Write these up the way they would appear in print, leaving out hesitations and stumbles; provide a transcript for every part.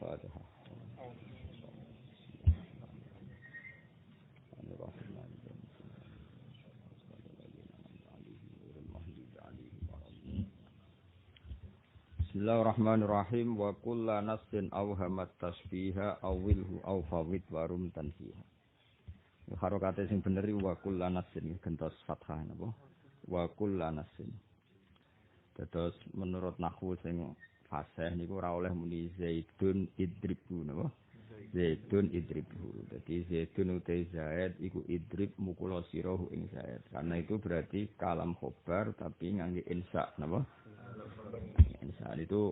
Al-Fatihah. Bismillahirrahmanirrahim wa kullu nafsin awhamat tasbiha awilhu aw fawid warum tanfiha. Harokate sing bener wa kullu nafsin gentos fathah napa? Wa kullu nafsin. Terus menurut nahwu sing fasih niku ora oleh muni zaidun idribu napa? Zaidun idribu. Dadi zaidun utai zaid iku idrib mukula sirahu ing zaid. Karena itu berarti kalam khobar tapi ngangge insa napa? Insal itu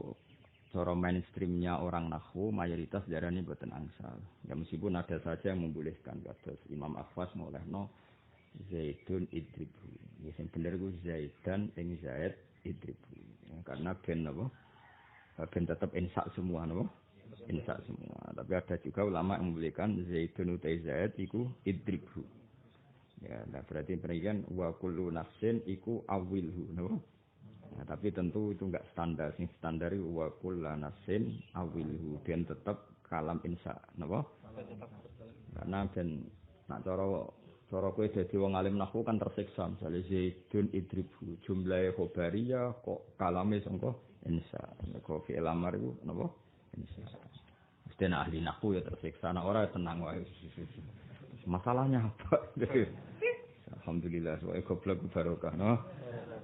cara mainstreamnya orang nahwu mayoritas darani boten angsal. Ya meskipun ada saja yang membolehkan kados Imam Akhwas molehno zaidun idribu. Ya sing bener ku zaidan ing zaid idribu. Ya, karena ben napa? Ben tetap insa semua napa? Insa semua. Tapi ada juga ulama yang membolehkan zaidun utai zaid iku idribu. Ya, nah berarti perikan wa kullu nafsin iku awilhu napa? Nah, tapi tentu itu enggak standar. Sing standar itu wa kullu nafsin awilhu dan tetap kalam insa, napa? Karena ben nak cara kowe dadi wong alim nahwu kan tersiksa. Misale zaidun idribu jumlahe khobariyah kok kalame sangka insa. Kok fi'il amar iku napa? Insa. Mesti ahli nahwu ya tersiksa. Nek ora tenang wae. Masalahnya apa? Alhamdulillah wae goblok barokah, no?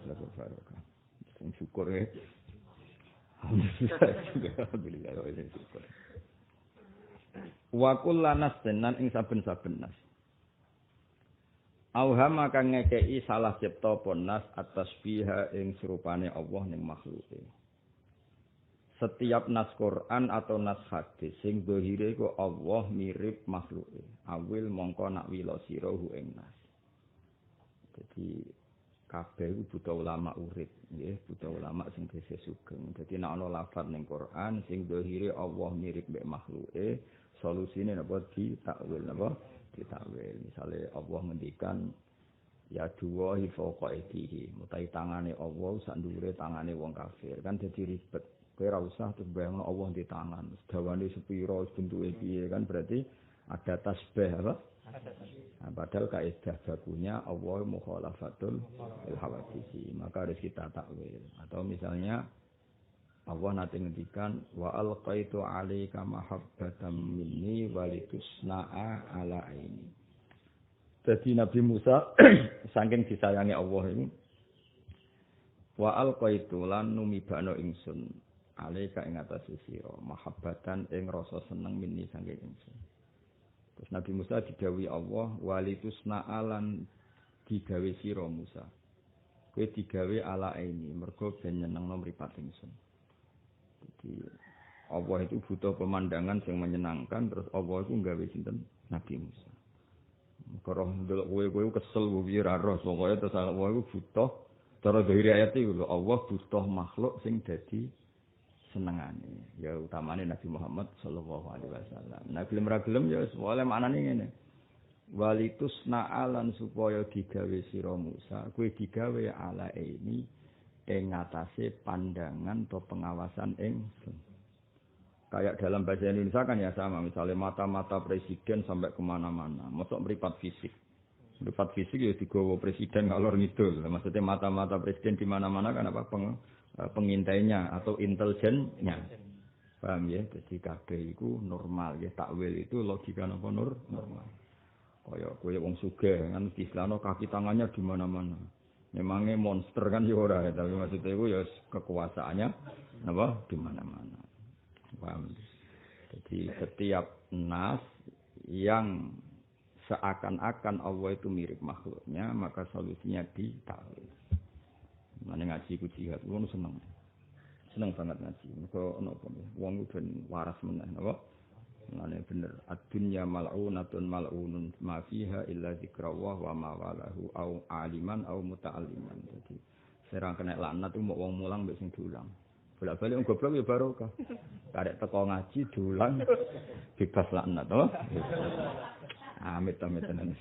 Goblok barokah. Syukur ya. Alhamdulillah ya syukur. Wa kullu nafsin ing saben-saben nas. Auhama kang ngekeki salah cipta ponas atas biha ing serupane Allah ning makhluke. Setiap nas Quran atau nas hadis sing dohire iku Allah mirip makhluke. Awil mongko nak wila sirahu ing nas. Jadi kabeh iku buta ulama urip, nggih, buta ulama sing dise sugeng. Dadi nek ana lafaz ning Quran sing dohire Allah mirip mek makhluke, solusine napa ditakwil napa? Ditakwil. Misale Allah ngendikan ya duwahi fawqa aidihi, mutai tangane Allah sak ndure tangane wong kafir. Kan dadi ribet. Kowe ora usah terus bayangno Allah di tangan. Dawane sepira, bentuke piye kan berarti ada tasbih apa? Nah, padahal kaidah bakunya Allah mukhalafatul hawadisi, maka harus kita takwil. Atau misalnya Allah nanti ngendikan wa alqaitu 'alaika mahabbatan minni walitusna'a 'ala aini. Jadi Nabi Musa saking disayangi Allah ini wa alqaitu lan numibano ingsun 'alaika ing atase sira mahabbatan ing rasa seneng minni saking ingsun. Terus Nabi Musa digawi Allah walitusna alan digawe sira Musa. Kowe digawe ala ini mergo ben nyenengno mripat ingsun. Jadi Allah itu butuh pemandangan yang menyenangkan terus Allah itu nggawe sinten Nabi Musa. Karo ndelok kowe kesel piye ra roh pokoke terus Allah itu butuh cara dhahiri ayat iki lho Allah butuh makhluk sing dadi senengane ya utamane Nabi Muhammad sallallahu alaihi wasallam. Nah gelem ra gelem ya oleh maknane ngene. Walitusna alan supaya digawe sira Musa, kuwi digawe ala ini ing ngatasé pandangan atau pengawasan ingsun. Kayak dalam bahasa Indonesia kan ya sama, misalnya mata-mata presiden sampai kemana-mana, masuk meripat fisik. Meripat fisik ya digawa presiden ngalor ngidul. Maksudnya mata-mata presiden di mana-mana kan apa pengintainya atau intelijennya. Paham ya? Jadi kabeh iku normal ya, takwil itu logika napa normal. Kaya kowe wong sugih kan istilahno kaki tangannya di mana-mana. Memangnya monster kan ya ora, tapi maksudnya iku ya kekuasaannya napa di mana-mana. Paham? Jadi setiap nas yang seakan-akan Allah itu mirip makhluknya, maka solusinya ditakwil. Mane ngaji ku jihad, wong seneng. Seneng banget ngaji. Mergo napa wong ku ben waras meneh napa? Mane bener, ad-dunya mal'unatun mal'unun ma fiha illa dzikrullah wa ma walahu au aliman au muta'alliman. Jadi serang kena laknat itu mau wong mulang mbek sing diulang. Bolak-balik wong goblok ya barokah. Karek teko ngaji diulang bebas laknat to. Amit tenan.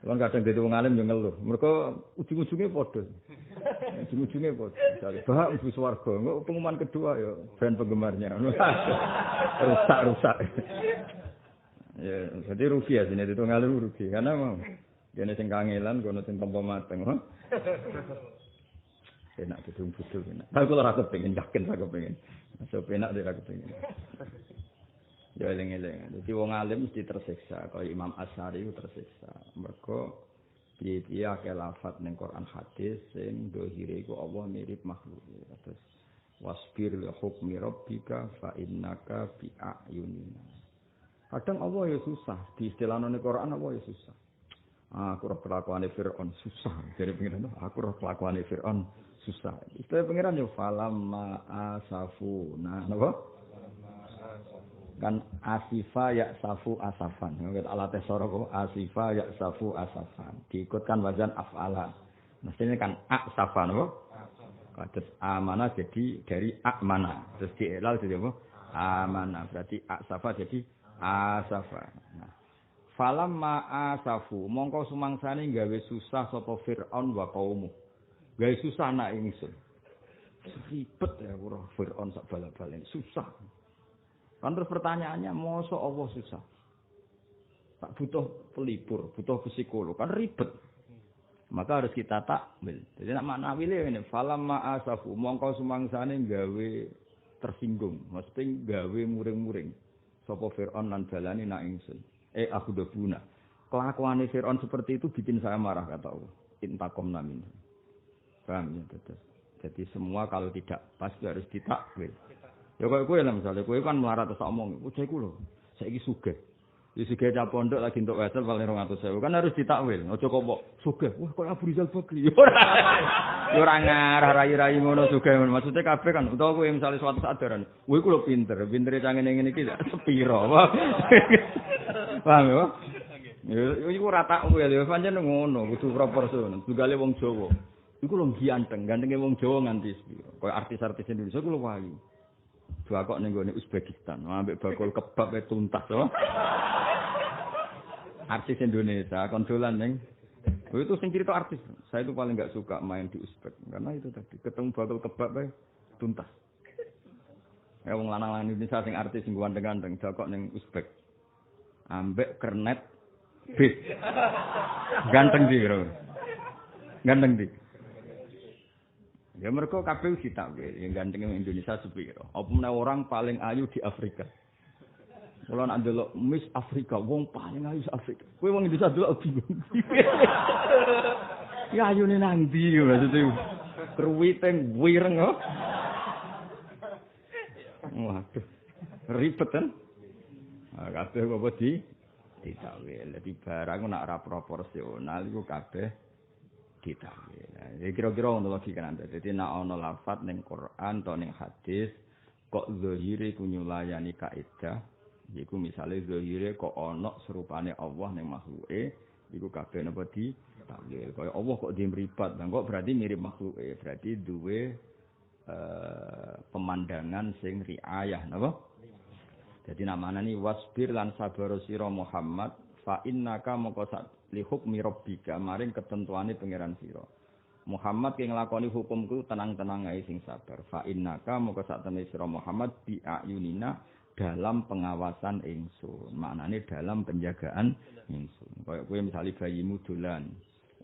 Kan kadang dadi wong alim yo ngeluh. Mergo ujung-ujunge padha. Ujung-ujunge padha. Jare bah mlebu swarga. Engko pengumuman kedua yo band penggemarnya. Rusak. Ya, jadi rugi ya sini itu ngalir rugi karena mau kene sing kangelan kono sing tampa mateng. Enak gedung-gedung enak. Aku ora kepengin yakin aku pengen. So enak dia aku pengen. Ya eling-eling. Dadi wong alim mesti tersiksa, kaya Imam Asy'ari ku tersiksa. Mergo piye-piye akeh lafaz ning Quran hadis sing dohire iku Allah mirip makhluk. Terus wasbir li hukmi rabbika fa innaka bi a'yunina. Kadang Allah ya susah, di istilahane Quran Allah ya susah. Aku roh kelakuane Firaun susah. Jadi pengiran aku roh kelakuane Firaun susah. Istilah pengiran yo falamma asafuna. Napa? Kan asifa ya safu asafan. Nggak alat tesoro kok asifa ya safu asafan. Diikutkan wazan af'ala. Mestinya kan asafan kok. Terus amana jadi dari amana. Terus dielal jadi apa? Amana. Berarti asafa jadi asafa. Nah. Falamma asafu mongko sumangsane gawe susah sapa Firaun wa kaumu. Gawe susah anak ingsun. Ribet ya ora Firaun sak bala-balen susah. Kan terus pertanyaannya, mosok Allah susah? Tak butuh pelipur, butuh psikolog, kan ribet. Maka harus kita takwil. Jadi nak makna wile ini, falamma asafu, mongko sumangsane gawe tersinggung, mesti gawe muring-muring. Sapa Firaun lan balani nak ingsun. Aku dobuna. Kelakuane Firaun seperti itu bikin saya marah kata Allah. Intakom namin. Paham ya, betul. Jadi semua kalau tidak pasti harus ditakwil. Ya kaya kowe lah misale kowe kan melarat terus omong, "Ujaku lho, saiki sugih." Wis sugih cah pondok lagi entuk wesel paling 200.000. Kan harus ditakwil. Aja kok mbok sugih. Wah, kok Abu Rizal Bakri. Ya ora ngarah rai-rai ngono sugih. Maksudnya kabeh kan utawa kowe misale suatu saat daran, kowe ku lho pintere cah ngene iki sepiro. Paham ya? Ya iku ora tak kowe lho, pancen ngono, kudu proporsional. Tugale wong Jawa. Iku lho gantenge wong Jawa nganti sepiro. Kaya artis-artis Indonesia ku lho wayu. Dua kok ning gone Uzbekistan, ambek bakul kebab tuntas to. Artis Indonesia kondolan ning. Itu sing cerita artis. Saya itu paling enggak suka main di Uzbek karena itu tadi ketemu bakul kebab tuntas. Ya wong lanang-lanang Indonesia sing artis sing ganteng-ganteng dakok ning Uzbek. Ambek kernet bis. Ganteng di bro. Ganteng di. Ya mereka kabeh ditakwil, yang ganteng Indonesia sepiro. Apa meneh orang paling ayu di Afrika. Kalau nak delok Miss Afrika, wong paling ayu di Afrika. Kowe wong Indonesia delok bingung. Ya ayune nang ndi maksudnya. Kruwiteng wireng kok. Waduh. Ribet kan? Kabeh apa ditakwil. Dadi barang nak ora proporsional iku kabeh ditakwil. Ya kira-kira ngono logika nanti. Jadi nek ana lafaz ning Quran atau ning hadis kok zahire ku nyulayani kaidah, iku misale zahire kok ana serupane Allah ning makhluke, iku kabeh napa ditakwil. Kaya Allah kok dimribat, lan kok berarti mirip makhluke, berarti duwe pemandangan sing riayah napa? Jadi namanya ini wasbir lan sabar sira Muhammad fa innaka moko li hukmi rabbika maring ketentuane pangeran sira. Muhammad ki nglakoni hukumku tenang-tenang ae sing sabar. Fa innaka moko sak temene sira Muhammad bi ayunina dalam pengawasan ingsun. Maknane dalam penjagaan ingsun. Kayak kowe misale bayimu dolan.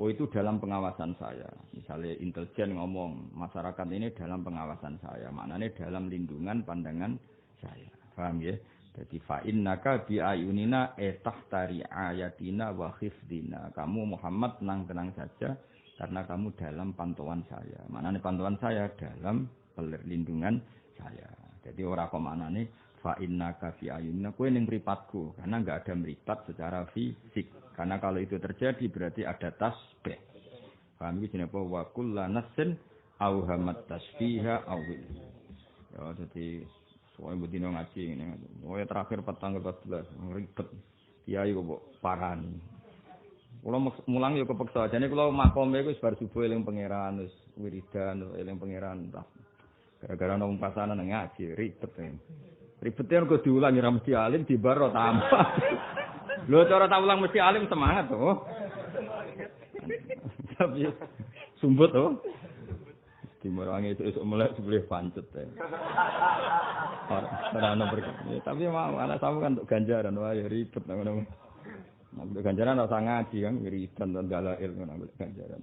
Oh itu dalam pengawasan saya. Misalnya intelijen ngomong masyarakat ini dalam pengawasan saya. Maknane dalam lindungan pandangan saya. Paham ya? Jadi fa innaka bi ayunina tahtari ayatina wa khifdina. Kamu Muhammad tenang-tenang saja karena kamu dalam pantauan saya. Maknane pantauan saya dalam perlindungan saya. Jadi ora kok maknane fa innaka fi ayunina kowe ning mripatku karena enggak ada mripat secara fisik. Karena kalau itu terjadi berarti ada tasbih. Paham iki jenenge apa wa kullu nafsin auhamat tasbiha awil. Ya jadi soalnya bedino ngaji ini, soalnya terakhir petang 14 ribet, kiai kok parani. Kalau mulang yo kepeksa, jadi kalau makomnya itu sebar subuh eling pangeran, terus wiridan, eling pangeran, gara-gara nong pasanan ngaji ribet ya. Ribetnya kok diulang mesti alim di baro tambah. Lo cara tak ulang mesti alim semangat tuh. Tapi sumbut to. Dimerangi itu mulai sebelah pancet ya. Ora ono berkah. Tapi mau anak tamu kan untuk ganjaran wah ya ribet ngono. Nah, ganjaran ora usah ngaji kan ribet dan gala ilmu nang ganjaran.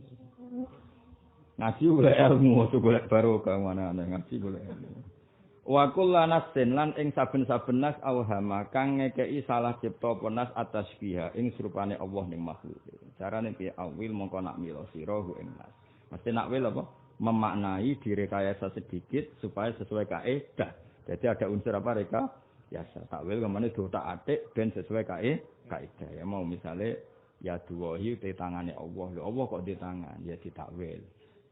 Ngaji boleh ilmu tuh boleh barokah mana ana ngaji boleh ilmu. Wa kullanasin lan ing saben-saben nas awhama kang ngekeki salah cipta penas atas biha ing serupane Allah ning makhluk. Carane piye awil mongko nak mila sira ing nas. Mesti nak wil apa? Memaknai direkayasa sedikit supaya sesuai kaidah. Jadi ada unsur apa reka? Biasa takwil kemana do tak atik ben sesuai kaidah. Ya mau misalnya ya duwahi di tangannya Allah. Allah kok di tangan ya ditakwil.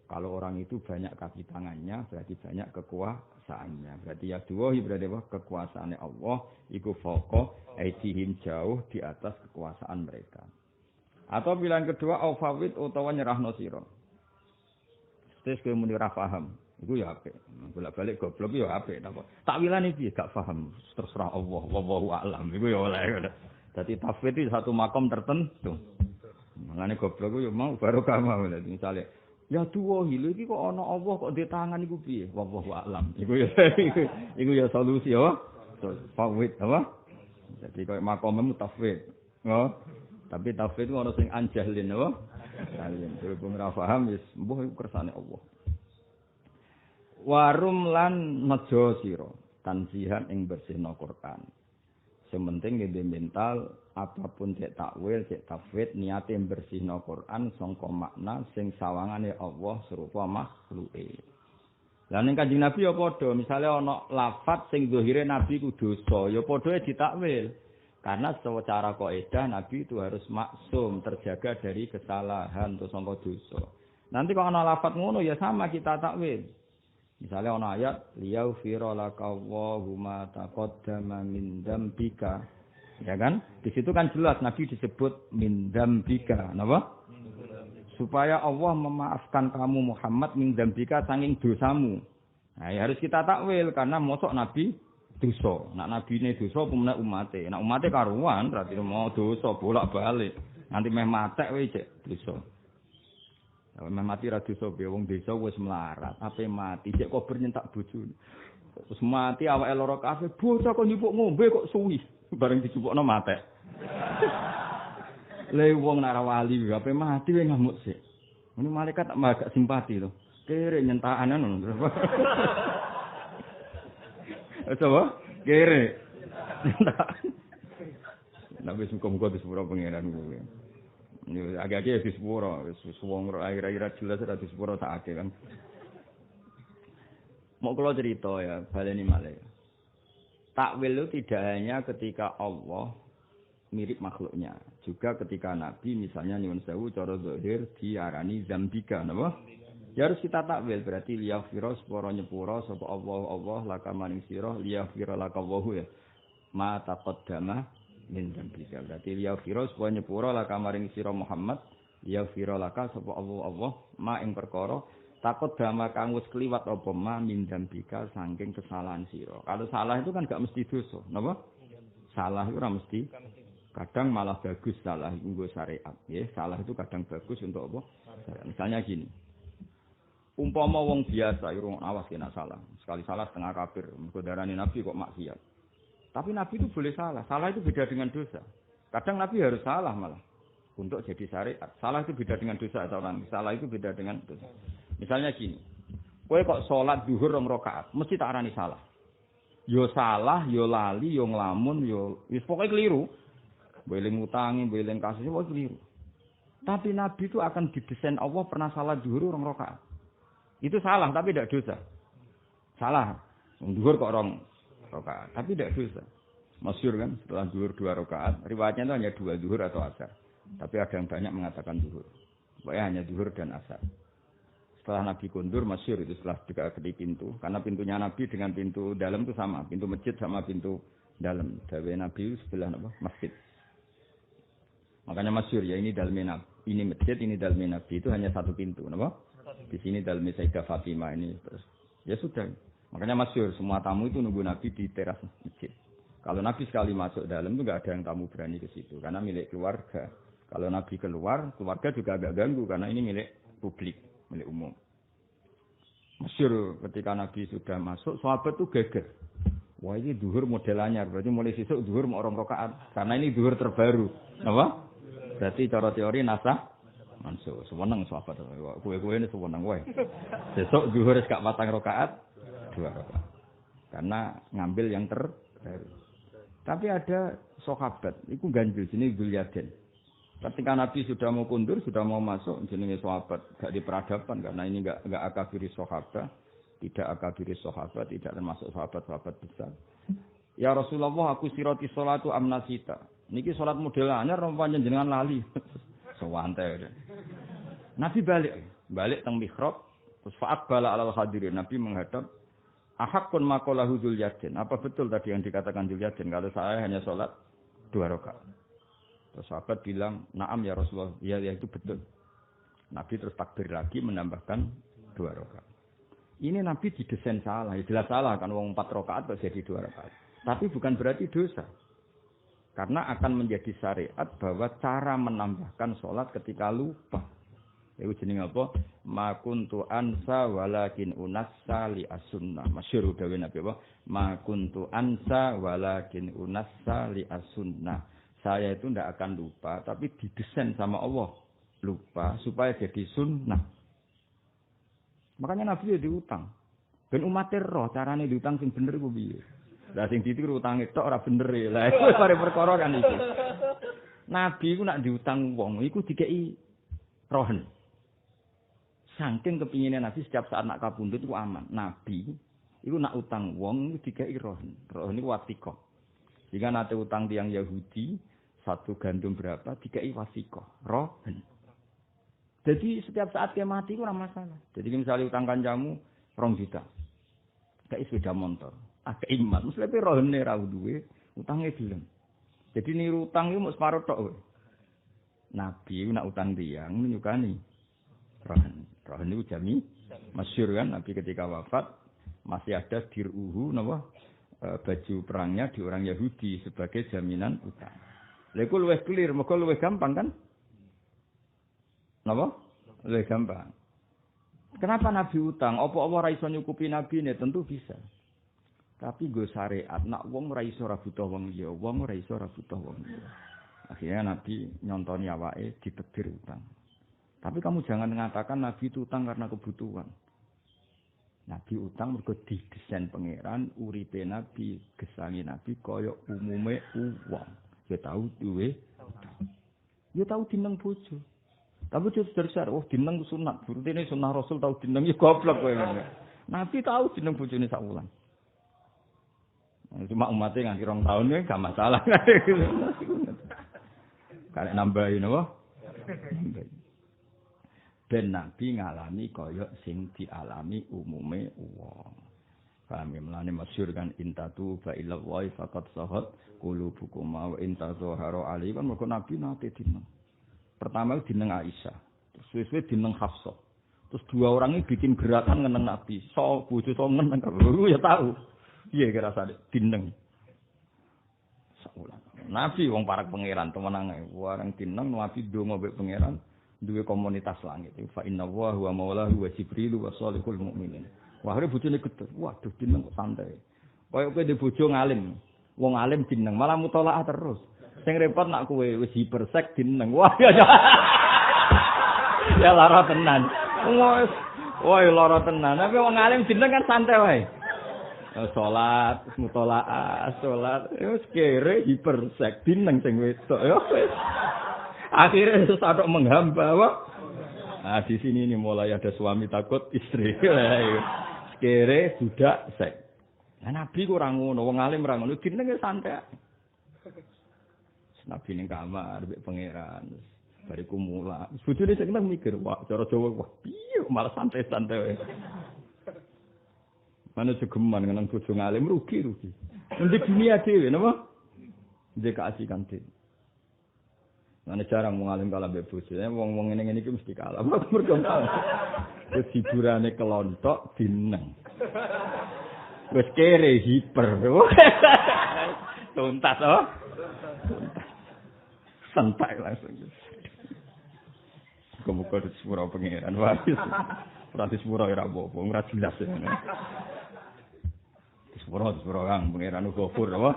Kalau orang itu banyak kaki tangannya berarti banyak kekuasaannya. Berarti ya duwahi berarti apa? Kekuasaannya Allah iku foko aidihim jauh di atas kekuasaan mereka. Atau pilihan kedua aufawid utawa nyerahno sira. Terus kowe muni ora paham, iku ya apik. Bolak-balik goblok ya apik ta kok. Takwilane piye gak paham, terserah Allah, wallahu a'lam. Iku ya oleh. Dadi tafwid itu satu makom tertentu. Mangane goblok ku ya mau barokah mau. Misale ya tuwahi lho iki kok ana Allah kok di tangan iku piye? Wallahu a'lam. Iku ya solusi ya. Tafwid apa? Jadi koyo makommu tafwid. Oh. Tapi tafwid ku ana sing anjahlin apa? Kalian berhubung ora paham wis mbuh iku kersane Allah. Warum lan nejo sira tansihan ing bersihna Quran. Sementing ngene mental apapun cek takwil, cek tafwid niate bersihna Quran sangka makna sing sawangane Allah serupa makhluke. Lah ning Kanjeng Nabi ya padha, misale ana lafaz sing zahire Nabi ku dosa, ya padha ditakwil. Karena secara kaidah Nabi itu harus maksum, terjaga dari kesalahan atau sangka dosa. Nanti kalau ana lafaz ngono ya sama kita takwil. Misalnya ana ayat liyaghfira lakallahu ma taqaddama min dzambika. Ya kan? Di situ kan jelas Nabi disebut min dzambika. Napa? Supaya Allah memaafkan kamu Muhammad min dzambika saking dosamu. Nah, ya harus kita takwil karena mosok Nabi dosa. Nak nabine dosa pemene umate. Nak umate karuan berarti mau dosa bolak-balik. Nanti meh matek wae cek dosa. Lah meh mati ra dosa piye wong desa wis melarat, ape mati cek kober nyentak bojone. Terus mati awake lara kabeh, bocah kok nyupuk ngombe kok suwi. Bareng dicupukno matek. Le wong nak wali ape mati wae ngamuk sik. Ini malaikat tak magak simpati to. Kere nyentakan ngono. Coba kere. Nabi muka-muka di sepura pengiran gue. Ini agak-agak di sepura, wong akhir-akhir jelas ada di sepura tak ada kan. Mau kalau cerita ya, baleni malih. Takwil itu tidak hanya ketika Allah mirip makhluknya, juga ketika Nabi misalnya nyuwun sewu cara zahir diarani zambika, napa? Ya harus kita takwil berarti liyaghfira sepura nyepura sapa Allah laka maning sira liyaghfira lakawahu ya ma taqaddama min dzambika berarti liyaghfira sepura nyepura laka maring sira Muhammad liyaghfira laka sapa Allah ma ing perkara taqaddama kang wis kliwat apa ma min dzambika saking kesalahan sira. Kalau salah itu kan gak mesti dosa, napa? Salah itu ora mesti. Kadang malah bagus salah nggo syariat, ya. Salah itu kadang bagus untuk apa? Misalnya gini. Umpama wong biasa irung awas kena salah. Sekali salah setengah kafir. Mergo darani Nabi kok maksiat. Tapi Nabi itu boleh salah. Salah itu beda dengan dosa. Kadang Nabi harus salah malah untuk jadi syariat. Salah itu beda dengan dosa atau orang. Salah itu beda dengan dosa. Misalnya gini. Kowe kok salat zuhur 2 rakaat, mesti tak arani salah. Yo salah, yo lali, yo nglamun, yo wis pokoke keliru. Beling utangi, beling kasus pokoke keliru. Tapi Nabi itu akan didesain Allah pernah salah zuhur 2 rakaat. Itu salah tapi tidak dosa. Salah. Zuhur kok 2 rakaat, tapi tidak dosa. Masyhur kan setelah zuhur 2 rakaat, riwayatnya itu hanya 2 zuhur atau asar. Tapi ada yang banyak mengatakan zuhur. Pokoknya hanya zuhur dan asar. Setelah Nabi kundur masyhur itu setelah dekat di pintu, karena pintunya Nabi dengan pintu dalam itu sama, pintu masjid sama pintu dalam. Dawe Nabi sebelah apa? Masjid. Makanya masyhur ya ini dalmena, ini masjid, ini dalmena Nabi itu hanya satu pintu, napa? Di sini dalem Sayyidah Fatimah ini terus. Ya sudah. Makanya masyhur semua tamu itu nunggu Nabi di teras masjid. Kalau Nabi sekali masuk dalam itu enggak ada yang tamu berani ke situ karena milik keluarga. Kalau Nabi keluar, keluarga juga agak ganggu karena ini milik publik, milik umum. Masyhur ketika Nabi sudah masuk, sahabat tuh geger. Wah ini duhur model anyar, berarti mulai sesuk duhur mau 2 rakaat. Karena ini duhur terbaru. Apa? Berarti cara teori nasah mansuh. Sewenang sahabat. Kue-kue ini sewenang wae. Sesuk duhur gak 4 rakaat, 2 rakaat. Karena ngambil yang terbaru. Tapi ada sahabat, itu ganjil jenenge Dzulyaden. Ketika Nabi sudah mau kundur, sudah mau masuk, jenenge sahabat gak diperadaban karena ini gak akabiri sahabat. Tidak akabiri sahabat, tidak termasuk sahabat-sahabat besar. Ya Rasulullah, aku siroti sholatu amnasita. Niki sholat model anyar rompanya jenengan lali. Sewantai. Nabi balik teng mihrab, terus fa'at bala alal hadirin. Nabi menghadap, ahakun makolahu Dzulyaden. Apa betul tadi yang dikatakan Dzulyaden? Kalau saya hanya sholat 2 rakaat. Terus sahabat bilang, naam ya Rasulullah. Ya itu betul. Nabi terus takbir lagi menambahkan 2 rakaat. Ini Nabi didesain salah, jelas salah kan wong 4 rakaat kok jadi 2 rakaat. Tapi bukan berarti dosa. Karena akan menjadi syariat bahwa cara menambahkan sholat ketika lupa. Itu jenenge apa? Ma kuntu ansa walakin unassa li as-sunnah. Masyhur dawuh Nabi apa? Ma kuntu ansa walakin unassa li as-sunnah. Saya itu tidak akan lupa, tapi didesain sama Allah lupa supaya jadi sunnah. Makanya Nabi ya diutang. Ben umatir roh carane diutang sing bener ku piye. Lah sing ditiru utange tok ora bener e. Lah iku bare perkara kan iki. Nabi ku nak diutang wong iku dikeki rohen. Saking kepingine Nabi setiap saat nak kapundhut iku aman. Nabi iku nak utang wong dikeki rohen. Rohen iku wasiko. Jika nate utang tiang Yahudi 1 gandum berapa dikeki wasiko. Rohen. Jadi setiap saat dia mati itu ora masalah. Jadi misalnya utang kancamu 2 juta. Kayak sepeda motor. Agak iman. Mesti lebih rohane ra duwe, utangnya gelem. Jadi niru utang itu mau separuh tok. Nabi nak utang tiang nyukani. Rohan itu jami. Masyhur kan Nabi ketika wafat masih ada diruhu napa baju perangnya di orang Yahudi sebagai jaminan utang. Lha iku luwih clear, mergo luwih gampang kan? Napa? Lebih gampang. Kenapa Nabi utang? Apa Allah ra iso nyukupi Nabi ini? Tentu bisa. Tapi go syariat, nak wong ra iso ra butuh wong liya, wong ra iso ra butuh wong liya. Akhirnya Nabi nyontoni awake ditegir utang. Tapi kamu jangan mengatakan Nabi itu utang karena kebutuhan. Nabi utang mergo didesain pangeran, uripe Nabi, gesangi Nabi kaya umume wong. Ya tahu duwe utang. Ya tahu dineng bojo. Tapi dia besar, wah dineng sunat. Berarti ini sunnah Rasul tahu dineng, ya goblok kowe. Nabi tahu dineng bojone sak wulan. Cuma umatnya nganti 2 tahun ya gak masalah. Karek nambahin apa? Ben Nabi ngalami kaya sing dialami umume wong. Paham ya, melane masyhur kan intatu fa illa wa faqad sahat qulubukum wa intazaharu alaihi kan mergo Nabi nate dineng. Pertama dineng Aisyah, terus suwe-suwe dineng Hafsah. Terus 2 orang ini bikin gerakan ngeneng Nabi. So bojo so ngeneng kabeh. Ya tahu. Piye kira rasane dineng. Saulan. Nabi wong parak pangeran temenan ae. Warang dineng Nabi ndonga mbek pangeran duwe komunitas langit. Fa inna wa huwa maulahu wa jibril wa shalihul mukminin. Wah, arep bojone gedhe. Waduh dineng kok santai. Kaya kowe ndek bojo ngalim. Wong alim dineng malah mutolaah terus. Sing repot nak kowe wis hipersek dineng. Wah ya. Ya lara tenan. Woi lara tenan. Tapi wong alim dineng kan santai wae. Salat, mutolaah, salat, wis kere hipersek dineng sing wedok ya wis. Akhirnya sesadok menghamba wae. Nah, di sini ini mulai ada suami takut istri. Kere budak sek. Nah, Nabi kurang ngono, wong alim ora ngono, dineng santai. Nabi ning kamar mbek pangeran. Bariku mula. Bojone sing mikir, wah cara Jawa wah piye malah santai-santai wae. Mana segeman ngenang bojo ngalim rugi. Nanti dunia dhewe napa? Ndek keasikan dhewe. Mana jarang ngalim kalah mbek bojo. Wong-wong ngene-ngene iki mesti kalah. Mergo wis hiburane kelontok dineng. Wis kere hiper. Tuntas oh. Santai langsung. muga di sepuro pangeran. Wah. Ora di sepuro ora apa-apa, ora jelas. Di sepuro Kang pangeran Ghafur apa?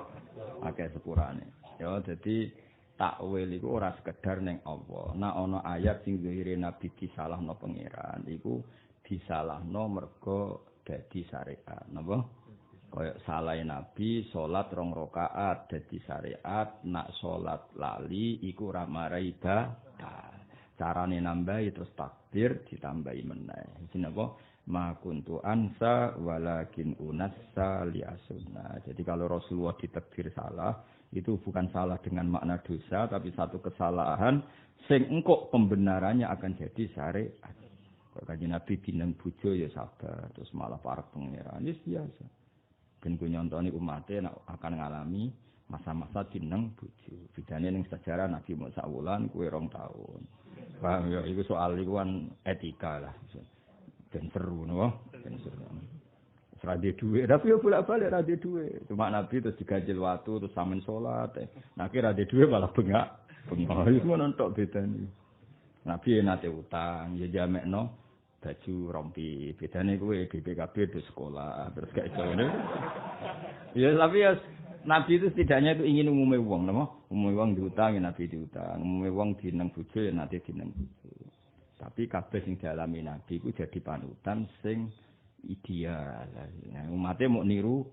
Akeh sepurane. Ya dadi takwil iku ora sekedar ning Allah. Nah ana ayat sing zahire nabi disalahno pangeran iku disalahno mergo dadi syariat. Napa? Kaya salahe nabi salat 2 rakaat dadi syariat, nak salat lali iku ora marai ibadah. Carane nambahi terus takbir ditambahi meneh. Jenenge ma kuntu ansa walakin unassa li asunna. Jadi kalau Rasulullah ditakdir salah itu bukan salah dengan makna dosa tapi satu kesalahan sing engko pembenarannya akan jadi syariat. Kok kanjeng Nabi dineng bojo ya sabar terus malah parek pangeran wis biasa. Ben ku nyontoni umate akan ngalami masa-masa dineng bojo. Bedane ning sejarah Nabi mau sak wulan kuwi 2 tahun. Paham ya iku soal iku kan etika lah. Dan seru no, dan seru. Serade duwe, tapi yo bolak-balik rade duwe. Cuma Nabi terus diganjil waktu terus sampean salat. Nah kira rade duwe malah bengak. Iku ngono tok bedane. Nabi nate utang, ya jamekno baju rompi. Bedane kuwi BPKB di sekolah terus gak iso ngene. Ya tapi ya Nabi itu setidaknya itu ingin umumnya wong, napa? Umumnya wong diutang, ya Nabi diutang. Umumnya wong dineng bojo, ya nanti dineng bojo. Tapi kabeh sing dialami Nabi iku jadi panutan sing ideal. Nah, umatnya mau niru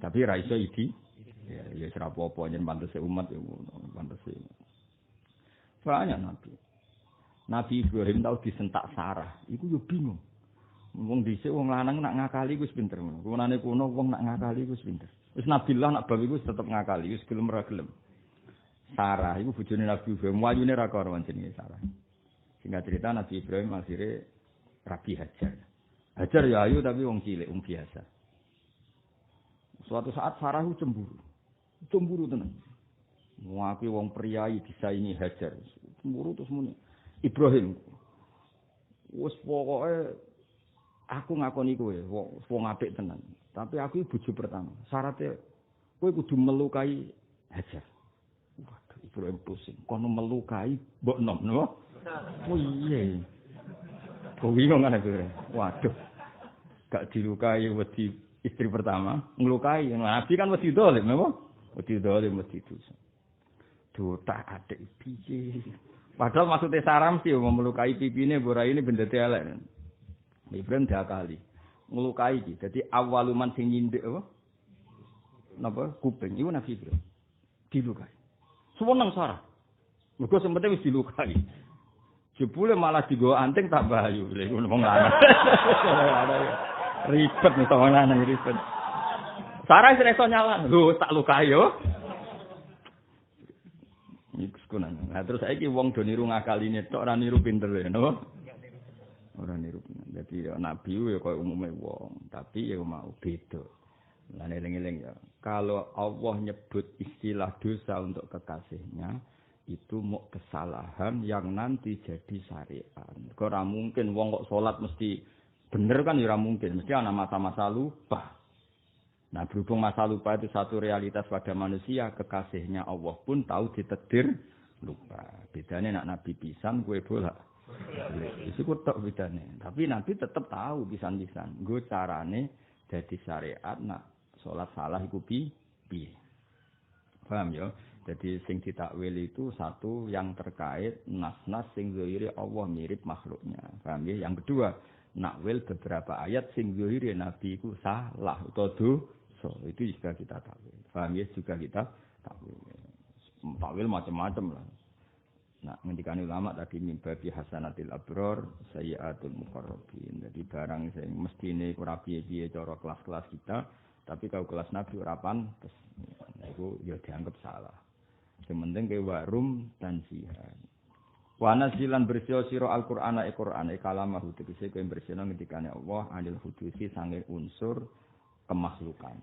tapi ra iso ya ora apa-apa yen pantese umat ya ngono, pantese. Banyak Nabi. Nabi Ibrahim tau disentak Sarah, iku yo bingung. Wong dhisik wong lanang nak ngakali wis pinter ngono. Kunane kuno wong nak ngakali wis pinter. Wis Nabilah nak bab iku tetep ngakali, wis gelem ra gelem. Sarah iku bojone Nabi Ibrahim, wayune ra karo jenenge Sarah. Singkat cerita Nabi Ibrahim akhirnya rabi Hajar. Hajar ya ayu tapi wong cilik, wong biasa. Suatu saat Sarah itu cemburu. Cemburu tenan. Ngakui wong priyayi disaingi Hajar. Cemburu terus muni. Ibrahim. Wis pokoke aku ngakoni kowe wong apik tenan. Tapi aku iki bojo pertama. Syaratnya kowe kudu melukai Hajar. Waduh, Ibrahim pusing. Kono melukai mbok nom, napa? Oh iya. Kok bingung kan aku. Waduh. Gak dilukai wedi istri pertama, ngelukai. Nabi kan wedi dolim, napa? Wedi dolim mesti dosa. Dotak adik piye. Padahal maksudnya Sarah mesti melukai pipine borai ini benda elek. Ibrahim diakali. Ngelukai iki. Dadi awaluman sing nyindek apa? Napa? Kuping. Iku Nabi Ibrahim. Dilukai. Seneng Sarah. Mergo sempete wis dilukai. Jebule malah digo anting tak bahayu. Lha iku wong lanang. Ribet nih wong lanang ribet. Sarah wis iso nyala. Lho tak lukai yo. Iku kunan. Nah terus saiki wong do niru ngakaline tok ora niru pinter ya, napa? Ora niru. Dadi ya nabi ya koyo umume wong, tapi ya mau beda. Lan eling-eling ya. Kalau Allah nyebut istilah dosa untuk kekasihnya, itu mau kesalahan yang nanti jadi syariat. Kok ora mungkin wong kok salat mesti bener kan ya ora mungkin, mesti ana masa-masa lupa. Nah, berhubung masa lupa itu satu realitas pada manusia, kekasihnya Allah pun tahu ditakdir lupa. Bedane nak nabi pisan kowe bola. Itu kok tok bedane. Tapi nabi tetap tahu pisan-pisan. Nggo carane dadi syariat nak salat salah iku piye. Paham ya? Jadi sing ditakwil itu satu yang terkait nas-nas sing zahire Allah mirip makhluknya. Paham ya? Yang kedua, nakwil beberapa ayat sing zahire nabi iku salah utawa itu juga kita takwil. Paham ya? Juga kita takwil. Takwil macam-macam lah. Nah, ngendikane ulama tadi mimbabi hasanatil abror sayyiatul muqarrabin. Jadi barang sing mestine ora piye-piye cara kelas-kelas kita, tapi kalau kelas nabi ora pantes. Iku ya dianggap salah. Sementing ke warum tansihan. Wa nazilan bersih sira Al-Qur'ana Qur'ane kalamahu tegese kowe bersihna ngendikane Allah anil hudusi sange unsur kemakhlukan.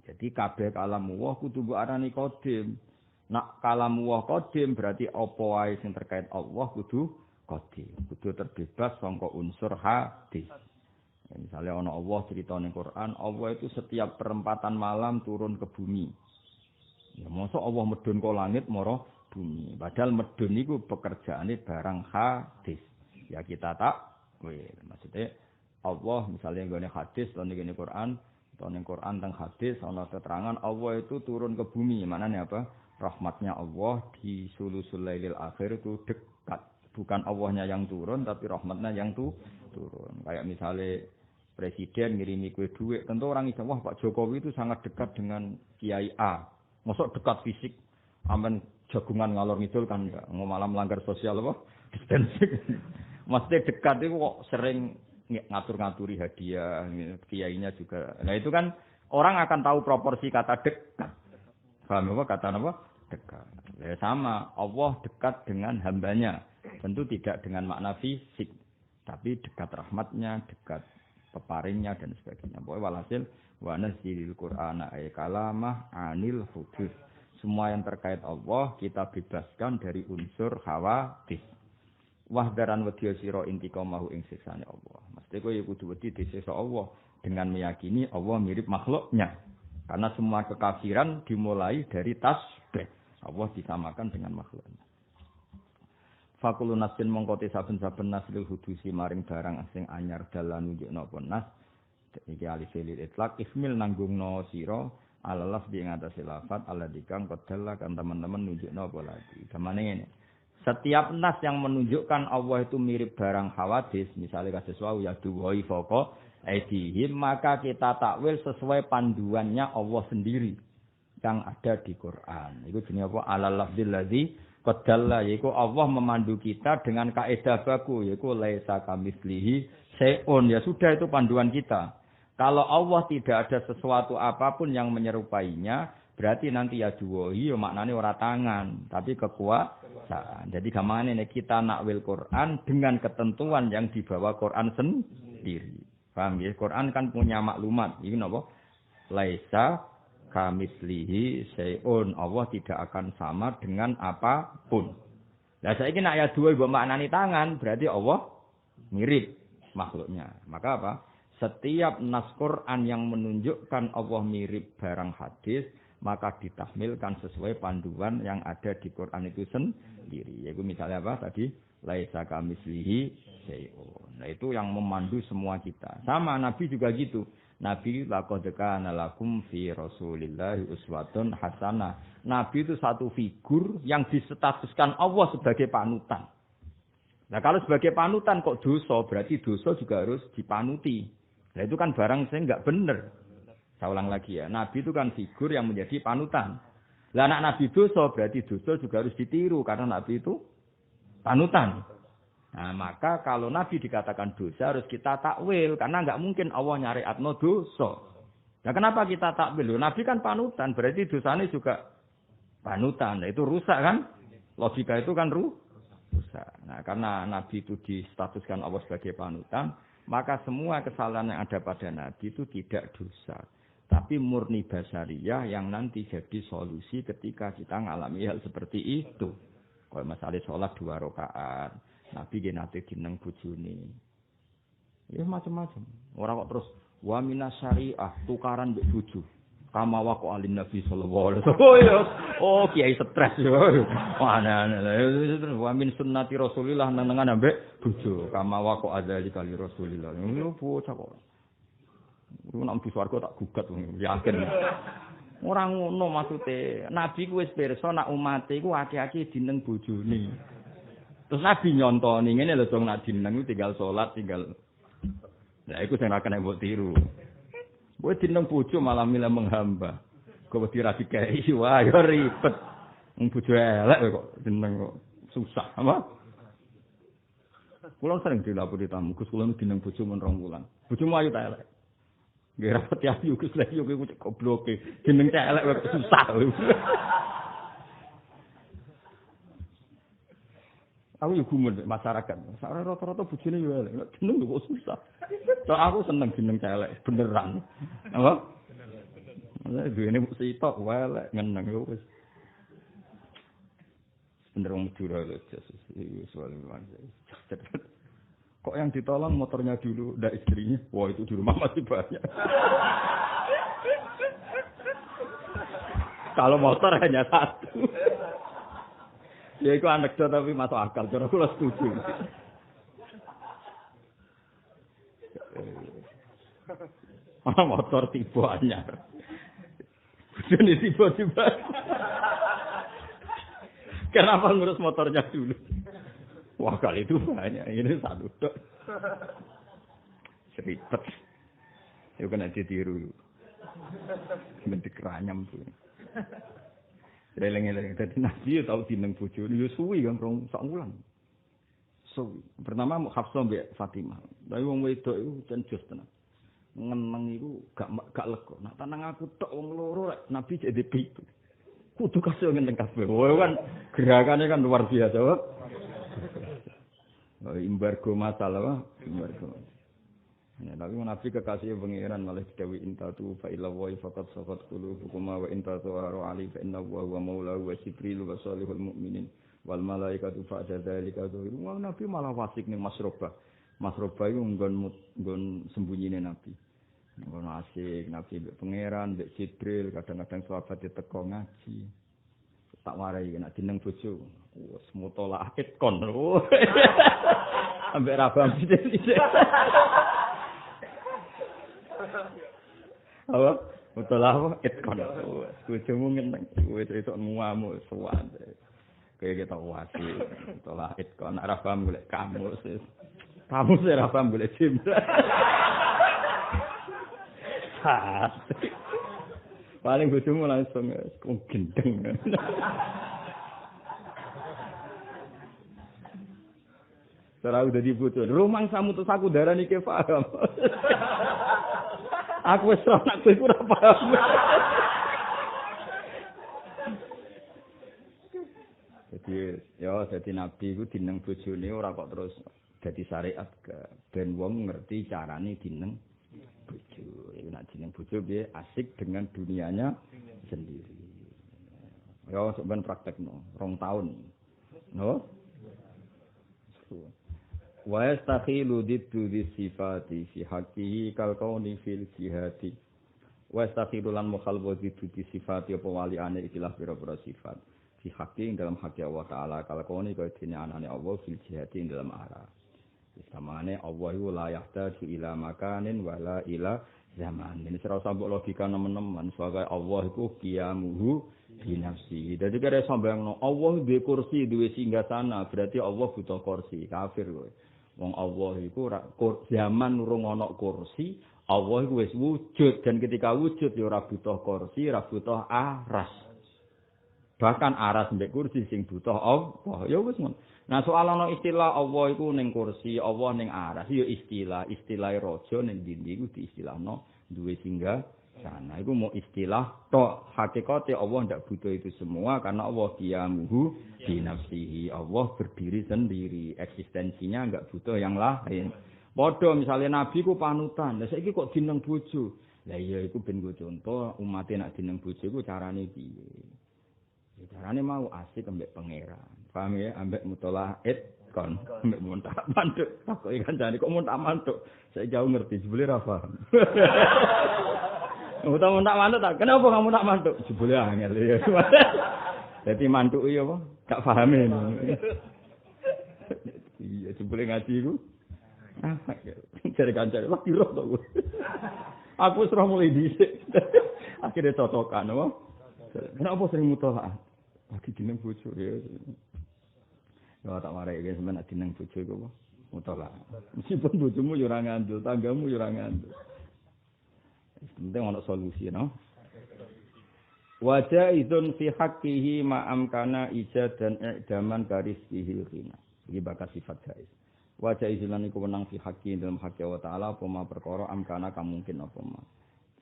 Jadi kabeh kalamu wa kudu mbok arani qadim. Nak kalamu wa qadim berarti apa wae sing terkait Allah kudu qadim. Kudu terbebas saka unsur hadis. Ya, misalnya ana Allah cerita ning Quran, Allah itu setiap perempatan malam turun ke bumi. Ya mosok Allah medun ke langit mara bumi. Padahal medun niku pekerjaane barang hadis. Ya kita takwil. Maksudnya Allah misalnya nggone hadis atau nggone Quran, atau ning Quran teng hadis ana keterangan Allah itu turun ke bumi. Maknanya apa? Rahmatnya Allah di sulusul lailil akhir itu dekat. Bukan Allahnya yang turun tapi rahmatnya yang turun. Kayak misalnya presiden ngirimi kue duit, tentu orang iso wah Pak Jokowi itu sangat dekat dengan Kiai A. Mosok dekat fisik, aman jagungan ngalor ngidul kan enggak. Mau malah melanggar sosial apa? Distancing. Maksudnya dekat itu kok sering ngatur-ngaturi hadiah, kiainya juga. Nah itu kan orang akan tahu proporsi kata dekat. Paham apa kata apa? Dekat. Ya sama, Allah dekat dengan hambanya. Tentu tidak dengan makna fisik, tapi dekat rahmatnya, dekat peparingnya dan sebagainya. Pokoknya walhasil wa nazzilil Qur'ana ay kalamah anil hudud. Semua yang terkait Allah kita bebaskan dari unsur khawatir. Wahdaran wedya sira intiqamahu ing siksane Allah. Mesti kowe kudu wedi disiksa Allah dengan meyakini Allah mirip makhluknya. Karena semua kekafiran dimulai dari tasbih. Allah disamakan dengan makhluknya. Fakulu nasin mongkote saben-saben naslil hudusi maring barang asing anyar dalan nunjukna apa nas. Iki alif lil itlaq ismil nanggungno sira alalaf di ngatasé lafat aladikang qadalla kan teman-teman nunjukna apa lagi. Gamane ngene. Setiap nas yang menunjukkan Allah itu mirip barang hawadis, misalnya kasus wau ya duwai foko aidihim, maka kita takwil sesuai panduannya Allah sendiri yang ada di Quran. Itu jenenge apa? Alal lafzil ladzi qadalla, yaitu Allah memandu kita dengan kaidah baku, yaitu laisa kamitslihi syai'un. Ya sudah, itu panduan kita. Kalau Allah tidak ada sesuatu apapun yang menyerupainya, berarti nanti ya duwohi ya maknanya ora tangan, tapi kekuasaan. Jadi gamane kita nakwil Quran dengan ketentuan yang dibawa Quran sendiri. Paham ya? Quran kan punya maklumat. Ini napa? Laisa kamitslihi syai'un. Allah tidak akan sama dengan apapun. Lah saiki nek ayat 2 mbok maknani tangan, berarti Allah mirip makhluknya. Maka apa? Setiap nas Quran yang menunjukkan Allah mirip barang hadis, maka ditahmilkan sesuai panduan yang ada di Quran itu sendiri. Yaitu misalnya apa tadi? Laisa kamitslihi syai'un. Nah itu yang memandu semua kita. Sama Nabi juga gitu. Nabi laqad kana lakum fi Rasulillahi uswatun hasanah. Nabi itu satu figur yang disestatuskan Allah sebagai panutan. Nah kalau sebagai panutan kok dosa, berarti dosa juga harus dipanuti. Nah itu kan barang saya enggak benar. Saya ulang lagi ya, Nabi itu kan figur yang menjadi panutan. Lah anak Nabi dosa, berarti dosa juga harus ditiru karena Nabi itu panutan. Nah, maka kalau Nabi dikatakan dosa harus kita takwil karena enggak mungkin Allah nyariatno dosa. Nah, kenapa kita takwil? Nabi kan panutan, berarti dosanya juga panutan. Nah, itu rusak kan? Logika itu kan rusak. Nah, karena Nabi itu distatuskan Allah sebagai panutan, maka semua kesalahan yang ada pada Nabi itu tidak dosa. Tapi murni basyariyah yang nanti jadi solusi ketika kita ngalami hal seperti itu. Kalau masalah sholat 2 rakaat, Nabi ge nate dineng bojone. Ya macam-macam. Ora kok terus wa minas syariah tukaran mbek bojo. Kama wa qo alin Nabi sallallahu alaihi wasallam. Oh, kiai stres yo. Mana wa min sunnati Rasulillah nenengan ambek bojo. Kama wa qo adzali kali Rasulillah. Yo bocah kok. Ku nek mlebu swarga tak gugat yakin. Ora ngono maksude. Nabi ku wis pirsa nek umate iku akeh-akeh dineng bojone. Terus Nabi nyontoni ngene lho dong nek dineng tinggal salat tinggal. Lah iku sing ora kena mbok tiru. Kowe dineng bojo malah milih menghamba. Kowe dira dikai wah ya ribet. Wong bojo elek kok dineng kok susah, apa? Kula sering dilapori tamu, Gus kula dineng bojo men 2 wulan. Bojomu ayu ta elek? Nggih rapet ya Gus lek yo kowe gobloke. Jeneng elek kok susah. Aku yo gumun masyarakat. Sak rata-rata bojone yo elek. Jeneng kok susah. Tok aku seneng jeneng elek beneran. Apa? Bener. Duwene mung sitok wae elek ngeneng yo wis. Bener wong Madura lho Yesus. Iki soal kok yang ditolong motornya dulu, ndak istrinya. Wah, itu di rumah masih banyak. Kalau motor hanya 1. Ya iku anekdot tapi masuk akal, cara kula setuju. Motor tiba anyar. Ini tiba-tiba. Kenapa ngurus motornya dulu? Wah kali itu banyak, ini satu dok. Seribet. Itu kena ditiru. Bentuk keranyam tuh. Releng-releng. Jadi Nabi tahu dineng bojo. Dia suwi kan, sak wulan. Suwi. Pertama Hafsah mbek Fatimah. Tapi wong wedok itu cenjos tenan. Ngeneng itu gak lega. Nak tanang aku tok wong loro Nabi jadi pitu. Kudu kasih ngeneng kabeh. Wah kan gerakannya kan luar biasa. Embargo masalah, embargo. Ya, tapi Nabi kekasih pengiran malah dewi intatu fa ila wa faqad saqat qulubukum wa intatu aru ali fa inna wa huwa maula wa jibril wa salihul mu'minin wal malaikatu fa dzalika wa Nabi malah wasik ning masroba. Masroba iku nggon sembunyine Nabi. Nggon asik Nabi mbek pangeran, mbek Jibril, kadang-kadang sahabat teko ngaji. Tak warai nek jeneng bojo. Wes mutola akid kon. Ambek rabam sithik. Apa? Mutola apa? Itkon. Bojomu ngeneng. Wis esuk muamu suwan. Kayak kita wasi. Mutola itkon. Nek rabam golek kamus. Kamus ora paham golek jimlah. Paling bojomu langsung gendeng. Cara udah dibutuh. Rumang samu terus aku darani ke paham. Aku wis ora nak kowe ora paham. Jadi Nabi iku dineng bojone ora kok terus dadi syariat ben wong ngerti carane dineng bojo. Nek jeneng bojo piye asik dengan dunianya sendiri. Ya sampean praktekno 2 tahun. No? Wa yastakhilu diddu sifati fi haqqihi kal kauni fil jihati. Wa yastakhilu lan mukhalafah diddu sifati apa waliane ikilah pira-pira sifat. Fi haqqi dalam hak Allah taala kal kauni kaya dene anane Allah fil jihati dalam arah. Samane Allah iku la yahtaju ila makanin wala ila zaman. Ini ora usah mbok logika nemen-nemen sebagai Allah iku qiyamuhu bi nafsi. Dadi kare sambayangno Allah duwe kursi, duwe singgasana, berarti Allah butuh kursi. Kafir kowe. Wong Allah iku zaman urung ana kursi, Allah iku wis wujud dan ketika wujud ya ora butuh kursi, ora butuh aras. Bahkan aras mbek kursi sing butuh Allah. Ya wis ngono. Nah soal ana istilah Allah iku ning kursi, Allah ning aras ya istilah raja ning dindi iku diistilahno duwe singgah sana. Iku mau istilah tok. Hakikate Allah ndak butuh itu semua karena Allah qiyamuhu bi nafsihi. Allah berdiri sendiri, eksistensinya enggak butuh yang lain. Padha misale nabi ku panutan. Lah saiki kok dineng bojo. Lah iya iku ben go contoh umat nek dineng bojo iku carane piye. Carane mau asik ambek pangeran. Paham ya? Ambek mutolaah kon ambek muntak mantuk. Takoki kancane kok muntak mantuk. Saya jauh ngerti jebule ra paham. Muntak mantuk tak. Kenapa kamu tak mantuk? Jebule angel ya. Dadi mantuk iya apa? Gak paham ini. Iya jebule ngaji iku. Cari kancane lagi roh to. Aku wis mulai dhisik. Akhire cocokan apa? Kenapa sering mutolaah? Lagi jeneng bojo ya. Ya tak warai guys men jeneng bojo iku apa? Mutolaah. Meskipun bojomu yo ora ngandel, tanggamu yo ora ngandel. Penting ana solusi no. Wa jaizun fi haqqihi ma amkana ijad dan i'daman karizkihi rina. Iki bakat sifat jaiz. Wa jaizun iku wenang fi haqqi dalam hak Allah taala apa ma perkara amkana kamungkin apa ma.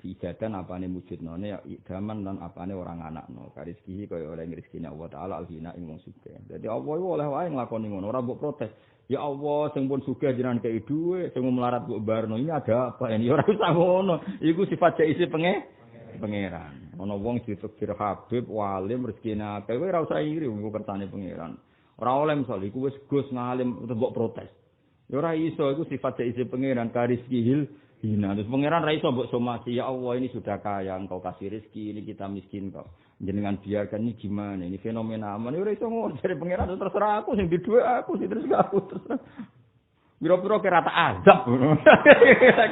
Ijadan apane wujudnone ya idaman lan apane orang anakno karizki kaya oleh rezekine Allah taala alhina ing wong sugih. Dadi Allah iku oleh wae nglakoni ngono ora mbok protes. Ya Allah sing pun sugih jenengan kei dhuwit sing melarat mbok barno ini ada apa ini ora usah ngono. Iku sifat jaisi pangeran. Ana wong ditekdir Habib walim rezekine akeh kowe ora usah iri iku kersane pangeran. Ora oleh misal iku wis Gus ngalim mbok protes. Ya ora iso iku sifat jaisi pangeran karizki hina. Terus pangeran ra iso mbok somasi, ya Allah ini sudah kaya, engkau kasih rezeki, ini kita miskin kok. Jenengan biarkan ini gimana? Ini fenomena aman. Ora iso ngono dari pangeran terserah aku sing di dhuwit aku sing terus aku terserah. Biro-biro kira tak azab.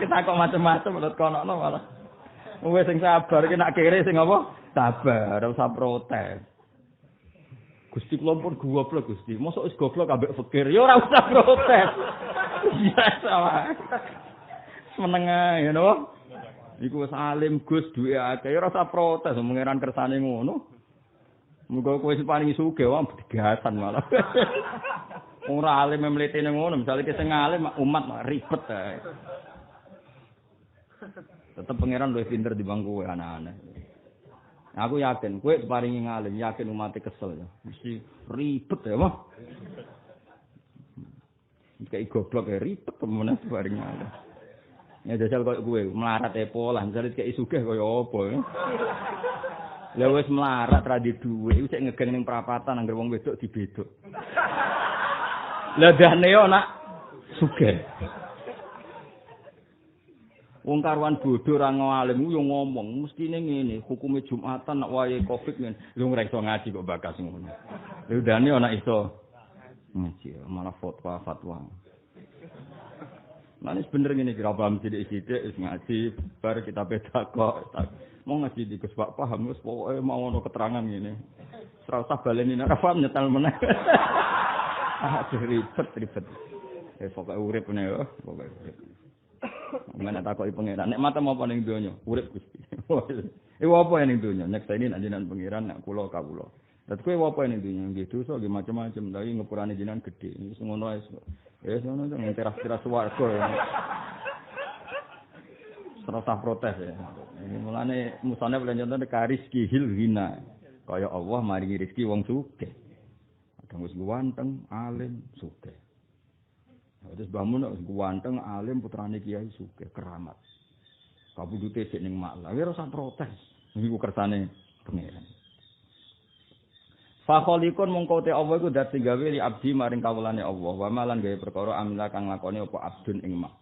Kita kok macam-macam menurut kono malah. Wes sing sabar iki nak kere sing apa? Sabar, ora usah protes. Gusti kula pun goblok Gusti. Mosok wis goblok ambek fakir. Ya ora usah protes. Ya salah. Menengah ya no. Iku wis alim Gus duwe akeh ya ora usah protes mengeran kersane ngono. Muga kowe sing paling sugih wae digasan malah. Ora alim mletene ngono, misale ki sing alim umat ribet ae. Tetep pangeran luwih pinter dibanding kowe anak-anak. Aku yakin kowe paringi ngalim, yakin umat kesel ya. Mesti ribet ya, Mas. Kayak goblok ya ribet temen paringi ngalim. Ya jajal koyo kowe melarat pola, misale kayak sugih koyo apa ya. Lah wis melarat ra di dhuwit, wis ngegeng ning perapatan anggere wong wedok dibedok. Lah dane yo nak sugih. Wong karuan bodho ra ngalim yo ngomong mestine ngene, hukume Jumatan nak wayahe Covid ngene. Lho ora iso ngaji kok bakas ngono. Lho dane ana iso ngaji malah fatwa. Nah, ini bener ngene kira paham sithik-sithik wis ngaji bar kita beda kok. Mau ngaji di Gus Pak paham wis pokoke mau ono keterangan ngene. Ora usah baleni nek paham nyetel meneh. Ribet. Pokoke urip ne yo, pokoke urip. Mana takoki pangeran, nek mata apa ning donya? Urip Gusti. Iku apa ning donya? Nyekseni nek jenengan pangeran nek kula kawula. Lah kowe apa ning donya? Nggih dosa nggih macam-macam, tapi ngepurane jenengan gedhe. Wis ngono ae. Wis ngono to ngeteras-teras swarga. Serasa protes ya. Mulane musane belanjane karizki hil hina. Kaya Allah maringi rezeki wong sugih. Kadang wis ganteng, alim, sugih. Terus bangun wis ganteng, alim, putrane kiai sugih, keramat. Kabudute sik ning malah, ora usah protes. Niku kersane pangeran. Fa khaliqun mongko te Allah iku dat sing gawe li abdi maring kawulane Allah. Wa malan gawe perkara amila kang lakoni apa abdun ing mak.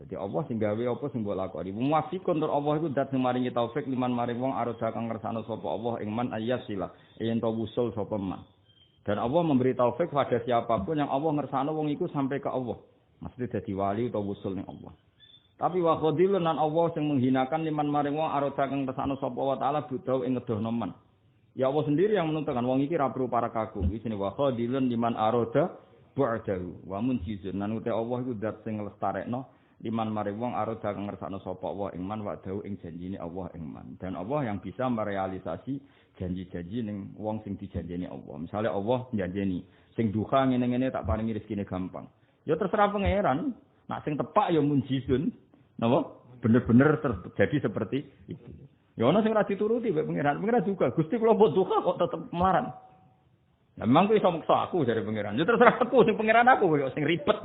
Jadi Allah sing gawe apa sing mbok lakoni. Muwafiqun tur Allah iku dat sing maringi taufik liman maring wong aroda kang ngersano sapa Allah ing man ayyasila yen to wusul sapa man. Dan Allah memberi taufik pada siapapun yang Allah ngersano wong iku sampai ke Allah. Mesti dadi wali utawa wusul ning Allah. Tapi wa khadilun lan Allah sing menghinakan liman maring wong aroda kang ngersano sapa wa taala budau ing ngedohno man. Ya Allah sendiri yang menentukan wong iki ra perlu para kagum. Iki wa khadilun liman aroda bu'dahu wa munjizun. Lan uta Allah iku zat sing lestarekno liman maring wong aroda kang ngersano sapa wa ing man wa dawu ing janjine Allah ing man. Dan Allah yang bisa merealisasi janji-janji ning wong sing dijanjeni Allah. Misalnya Allah janjeni sing duha ngene-ngene tak paringi rezekine gampang. Ya terserah pangeran. Nak sing tepak ya munjizun. Napa? Bener-bener terjadi seperti itu. Ya ana sing ora dituruti mek pangeran. Pangeran juga Gusti kula mbok duha kok tetep melarat. Lah memang kuwi iso maksa aku dari pangeran. Ya terserah aku sing pangeran aku kowe sing ribet.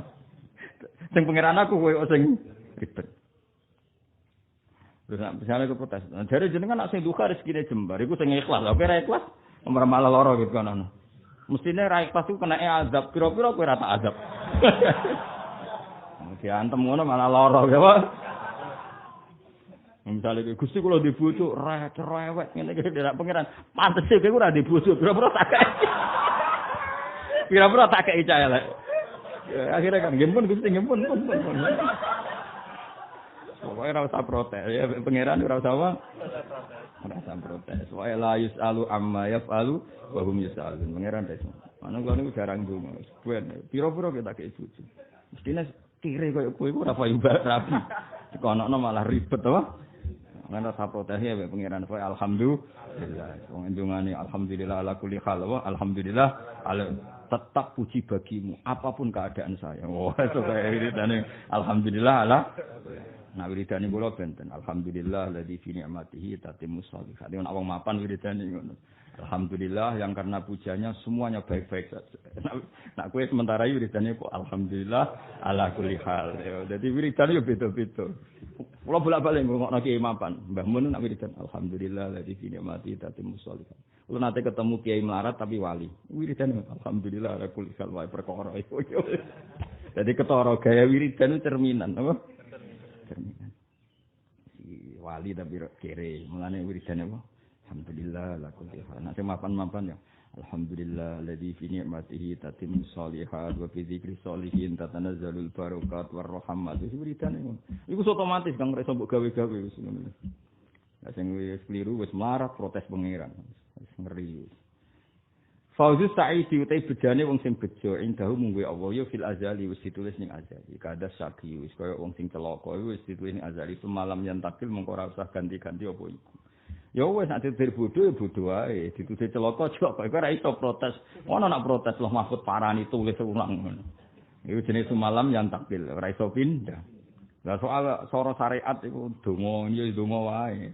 Sing pangeran aku kowe sing ribet. Terus misalnya ke protes. Jadi jenengan nak sing duka rezekine jembar iku sing ikhlas. Lah ora ikhlas ora malah lara gitu kan. Mestine ra ikhlas iku kena azab. Pira-pira kowe ora tak azab. Diantem ngono malah lara ya, Pak. Misalnya Gusti kula di bojo cerewet ngene iki nek pangeran. Pantes kowe ora di bojo. Pira-pira tak kei. Pira-pira tak kei cah elek. Akhirnya kan ngempun Gusti ngempun. Pokoknya ora usah protes ya pangeran ora usah apa? Ora usah protes. Wa la yusalu amma yafalu wa hum yusalun. Pangeran desa. Ana kula niku jarang ndonga. Ben pira-pira kita kei bojo. Mestine kire koyo kowe ora payu rapi. Dikono malah ribet to. Ora usah protes ya pangeran. Alhamdulillah. Wong ndongane alhamdulillah ala kulli hal wa alhamdulillah ala tetap puji bagimu apapun keadaan saya. Wah, itu kayak wiridane alhamdulillah ala. Nah wiridane kula benten alhamdulillah ladzi fi ni'matihi tatimmus shalihat. Nek wong mapan wiridane ngono. Alhamdulillah yang karena pujiannya semuanya baik-baik saja. Nak kowe sementara wiridane kok alhamdulillah ala kulli hal. Jadi wiridane yo beda-beda. Kula bolak-balik ngomongno kiai mapan. Mbah Mun nak wiridan alhamdulillah ladzi fi ni'matihi tatimmus shalihat. Kula nate ketemu kiai melarat tapi wali. Wiridane alhamdulillah ala kulli hal wae perkara iku. Jadi ketara gaya wiridan cerminan apa? cerminan. Si wali tapi kere, mulane wiridane apa? Alhamdulillah la kulli hal. Nek mapan-mapan ya. Alhamdulillah alladzi fi ni'matihi tatimmu shalihat wa fi dzikri sholihin tatanazzalul barakat war rahmat. Wis wiridane ngono. Iku otomatis kang iso mbok gawe-gawe wis ngono. Lah sing wis kliru wis melarat protes pangeran. Wis ngeri. Fauzus Sa'idi utai bejane wong sing bejo indahu mung Allah ya fil azali wis ditulis ning azali. Kada saki wis kaya wong sing celaka wis ditulis ning azali semalam yang takil mengko ora usah ganti-ganti apa iku. Ya wis nek ditutur bodho ya bodho wae, ditutur celaka kok iku ora iso protes. Ono nak protes loh Mahfud parani tulis ulang ngono. Iku jenis semalam yang takil ora iso pindah. Lah soal soro syariat iku donga ya donga wae.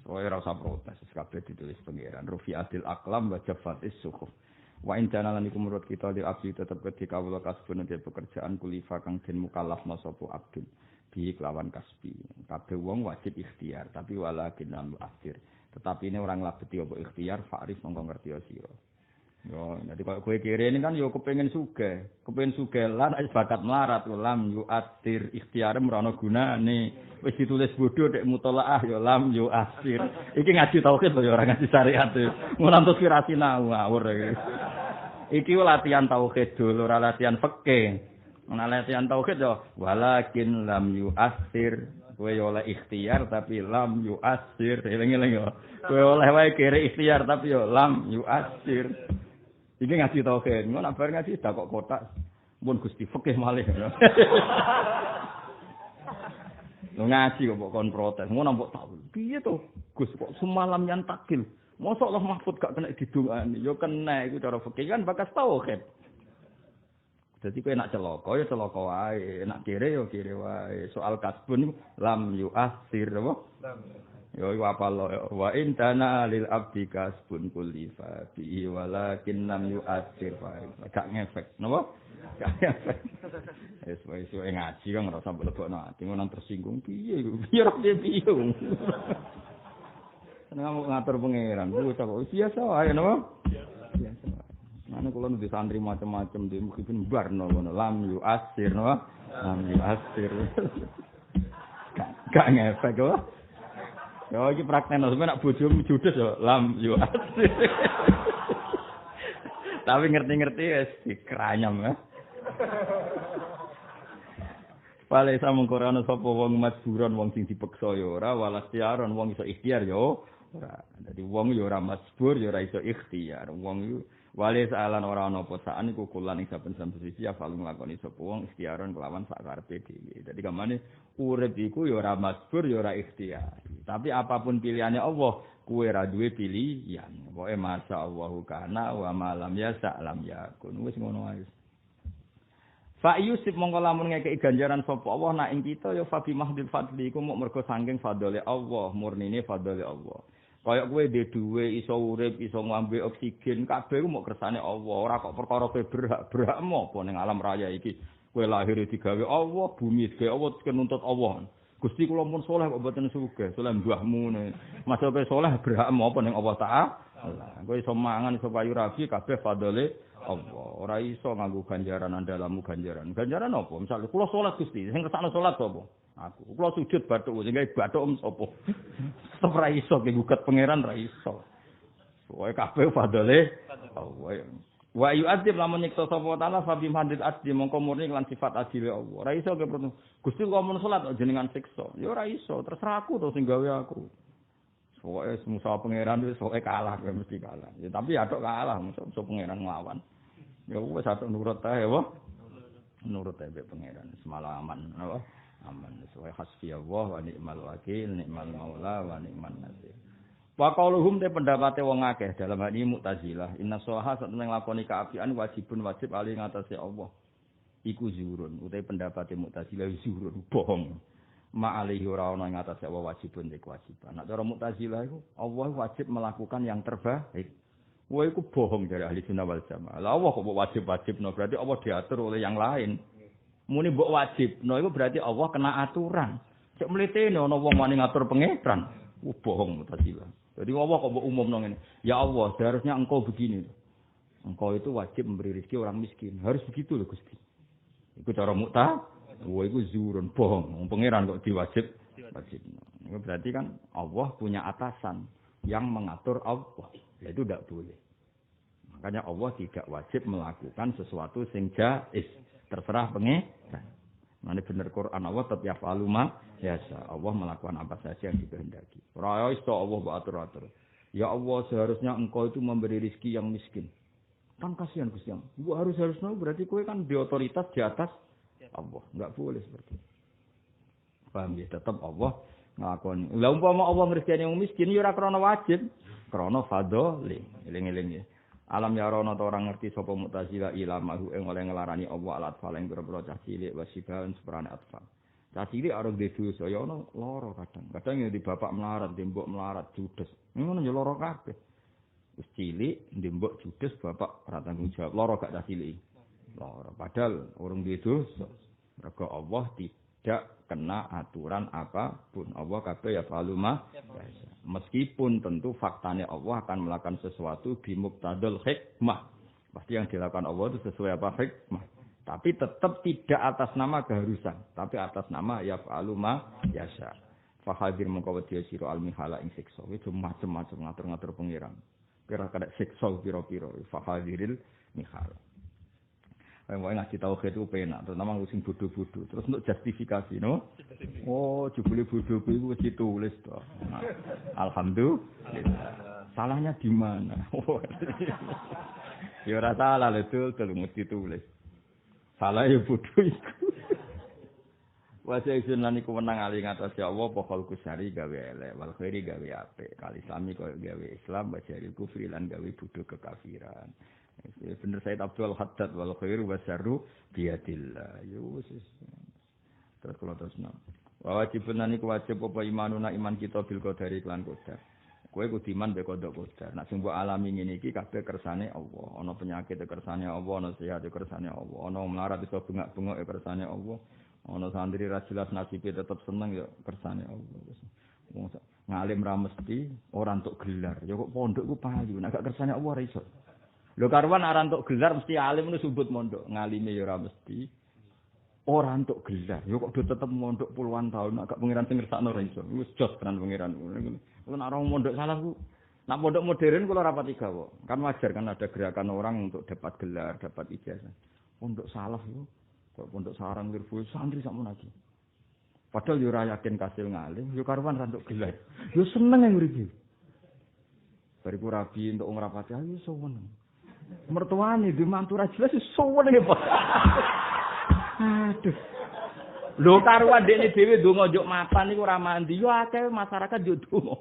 Soalnya rasa protes, kabeh ditulis pengiran. Rufiatil aklam wa jafatis suhuf. Wa indana lan iku menurut kita di abdi tetep ketika kawula kasbun ing pekerjaan kulifa kang den mukallaf sapa abdun. Bi kelawan kasbi. Kabeh wong wajib ikhtiar, tapi walakin lam akhir. Tetapi ini orang labeti apa ikhtiar fa'rif mongko ngerti sira. Yo, jadi kalau kowe kiri ini kan yo kepengin sugih lan bakat melarat lam yu atir ikhtiar merono gunane. Wis ditulis bodho nek mutolaah yo lam yu asir. Iki ngaji tauhid lho yo ora ngaji syariat. Ngono antuk firasi ngawur iki. Iki latihan tauhid dulu ora latihan fikih. Ana latihan tauhid yo walakin lam yu asir. Kowe yo oleh ikhtiar tapi lam yu asir. Eling-eling yo. Kowe oleh wae kiri ikhtiar tapi yo lam yu asir. Iki ngaji tauhid, ngono nek bar ngaji tak kok kotak. Mun Gusti fikih malih. Lho ngaji kok kon protes, ngono mbok tahu. Piye to? Gus kok semalam yang takil. Mosok Allah Mahfud gak kena didongani. Yo kena iku cara fikih kan bakas tauhid. Dadi kowe nak celaka ya celaka wae, nak kire ya kire wae. Soal kasbun lam yu'athir apa? Yo iku apa lo wa intana lil abdi kasbun kulifa bi walakin lam yu'athir fa gak ngefek napa gak ngefek wis ngaji kan ora sampe lebokno ati ngono tersinggung piye iku piye seneng ngatur pangeran ku kok biasa wae napa biasa ana kula nulis santri macam-macam di mungkin barno ngono lam yu'athir napa lam yu'athir gak ngefek kok. Yo iki praktekno sampe nak bojomu judes yo lam yo asih. Tapi ngerti-ngerti wis dikranyam ya. Pale samengko ana sapa wong majburon wong sing dipeksa yo ora walas tiaron wong iso ikhtiar yo ora. Dadi wong yo ora majbur yo ora iso ikhtiar. Wong yo wale salan ora ana apa saan iku kulan ing saben-saben siji afal nglakoni sapa wong ikhtiaron kelawan sak karepe dhewe. Dadi kamane urip iku ya ora masbur ya ora ikhtiar. Tapi apapun pilihannya Allah, kuwe ra duwe pilihan. Pokoke masyaallahu kana wa malam yasa lam yakun. Wis ngono ae. Fa yusib mongko lamun ngekeki ganjaran sapa Allah nak ing kita ya fa bi mahdil fadli iku mok mergo saking fadhole Allah, murnine fadhole Allah. Kaya kowe dhe duwe iso urip, iso ngombe oksigen, kabeh ku mok kersane Allah. Ora kok perkara kowe berhak apa ning alam raya iki. Kowe lahir digawe Allah, bumi digawe Allah, kenuntut Allah. Gusti kula pun saleh kok mboten sugih, saleh mbahmu ne. Masa kowe saleh berhak apa ning Allah Ta'ala. Kowe iso mangan, iso payu rabi kabeh fadhole Allah. Ora iso nganggo ganjaran andalamu ganjaran. Ganjaran apa? Misale kula saleh Gusti, sing kersane salat sapa? Aku. Kula sujud bathuk sing gawe bathuk sapa? Ora iso gugat pangeran ra iso. Pokoke kabeh fadhole Allah. Wa yu'adzib lamun nyiksa sapa taala fa bi hadid adli mongko murni lan sifat adile Allah. Ora iso ke Gusti kok mun salat jenengan siksa. Ya ora iso, terserah aku to sing gawe aku. Pokoke musuh pangeran wis pokoke kalah mesti kalah. Ya tapi atok kalah musuh pangeran nglawan. Ya wis atok nurut ae apa? Nurut ae pangeran semalaman apa? Aman sesuai hasbi Allah wa ni'mal wakil, ni'mal maula wa ni'man nasir. Wa qauluhum te pendapate wong akeh dalam hal ini Mu'tazilah. Inna shaha satemene nglakoni kaapian wajib ali ngatasé Allah. Iku zuhurun, utahe pendapate Mu'tazilah zuhurun bohong. Ma alihi ora ana ing ngatasé Allah wajibun te kewajiban. Nek cara Mu'tazilah iku Allah wajib melakukan yang terbaik. Wah iku bohong dari ahli sunnah wal jamaah. Lah Allah kok wajib-wajibno berarti Allah diatur oleh yang lain. Muni mbok wajibno iku berarti Allah kena aturan. Cek mlitene ana wong wani ngatur pangeran. Bohong Mu'tazilah. Jadi Allah kok umumno ngene. Ya Allah, seharusnya engkau begini. Engkau itu wajib memberi rezeki orang miskin. Harus begitu loh Gusti. Itu cara Wah iku zurun bohong. Pangeran kok diwajib. Berarti kan Allah punya atasan yang mengatur Allah. Itu tidak boleh. Makanya Allah tidak wajib melakukan sesuatu sing jaiz. Terserah pangeran. Nah, ini benar Quran Allah tetap yaf'alu ma yasha. Allah melakukan apa saja yang dikehendaki. Ora iso Allah atur-atur. Ya Allah, seharusnya engkau itu memberi rezeki yang miskin. Kan kasihan Gusti Allah. Gua harusnya berarti kowe kan di otoritas di atas Allah. Enggak boleh seperti itu. Paham ya? Tetap Allah ngakoni. Lah umpama Allah ngresiki yang miskin ya ora krana wajib, krana fadhole. Eling-eling ya. Alam ya rono ta orang ngerti sapa Mu'tazilah ilamahu ing oleh nglarani Allah alat faleng pira-pira cah cilik wasiban seperane atfal. Cah cilik arep dhe dosa ya ono lara kadang. Kadang ya di bapak melarat, di mbok melarat judes. Ngono ya lara kabeh. Wis cilik, di mbok judes bapak ora tanggung jawab. Lara gak cah cilik. Lara padahal urung dhe dosa. Mergo Allah tidak kena aturan apapun. Allah kabeh ya faluma. Meskipun tentu faktanya Allah akan melakukan sesuatu bimuqtadul hikmah. Pasti yang dilakukan Allah itu sesuai apa hikmah. Tapi tetap tidak atas nama keharusan, tapi atas nama yaf'alu ma yasha. Fa hadir mengko wedi sira al mihala ing siksa. Itu macam-macam ngatur-ngatur pengiran. Kira kada siksa pira-pira fa hadiril mihala. Mau ngaji tauhid itu penak, terutama ngurusin bodoh-bodoh. Terus untuk justifikasi, no? Oh, jebule bodoh itu wis ditulis toh. Nah, alhamdulillah. Salahnya di mana? Ya ora salah betul, mesti ditulis. Salah ya bodoh iku. Wajah isun iku menang ali ngatas ya Allah pokol kusari gawe elek, wal khairi gawe apik. Kali sami koyo gawe Islam, bajari kufri lan gawe bodoh kekafiran. Bener Said Abdul Haddad wal khairu wasyarru biyadillah. Terus kalau terus wajibun niku wajib apa imanuna iman kita bil qadari lan qadar. Kowe kudu iman be qada qadar. Nek sing mbok alami ngene iki kabeh kersane Allah. Ana penyakit kersane Allah, ana sehat kersane Allah. Ana melarat iso bengak-bengok kersane Allah. Ana santri ra jelas nasibe tetep seneng ya kersane Allah. Wong ngalim ra mesti ora entuk gelar. Ya kok pondok ku payu, nek gak kersane Allah ra iso. Lho karwan ora entuk gelar mesti alim nu subut mondok, ngalime ya ora mesti. Ora entuk gelar, ya kok do tetep mondok puluhan tahun agak pengiran sing ngersakno ora iso. Wis jos tenan pengiran. Kuwi nek orang mondok salah ku. Nek mondok modern kula ora pati gawa. Kan wajar kan ada gerakan orang untuk dapat gelar, dapat ijazah. Pondok salah yo. Kok pondok sarang lirbu santri sakmono lagi. Padahal yo ora yakin kasil ngalim, yo karwan ra entuk gelar. Yo seneng yang mriki. Bariku rabi untuk ngrapati ayo seneng. Mertuane di mantu ra jelas suwen e, Pak. Aduh. Lho karuan dekne dhewe ndonga njuk mapan niku ora mandi, yo akeh masyarakat yo ndonga.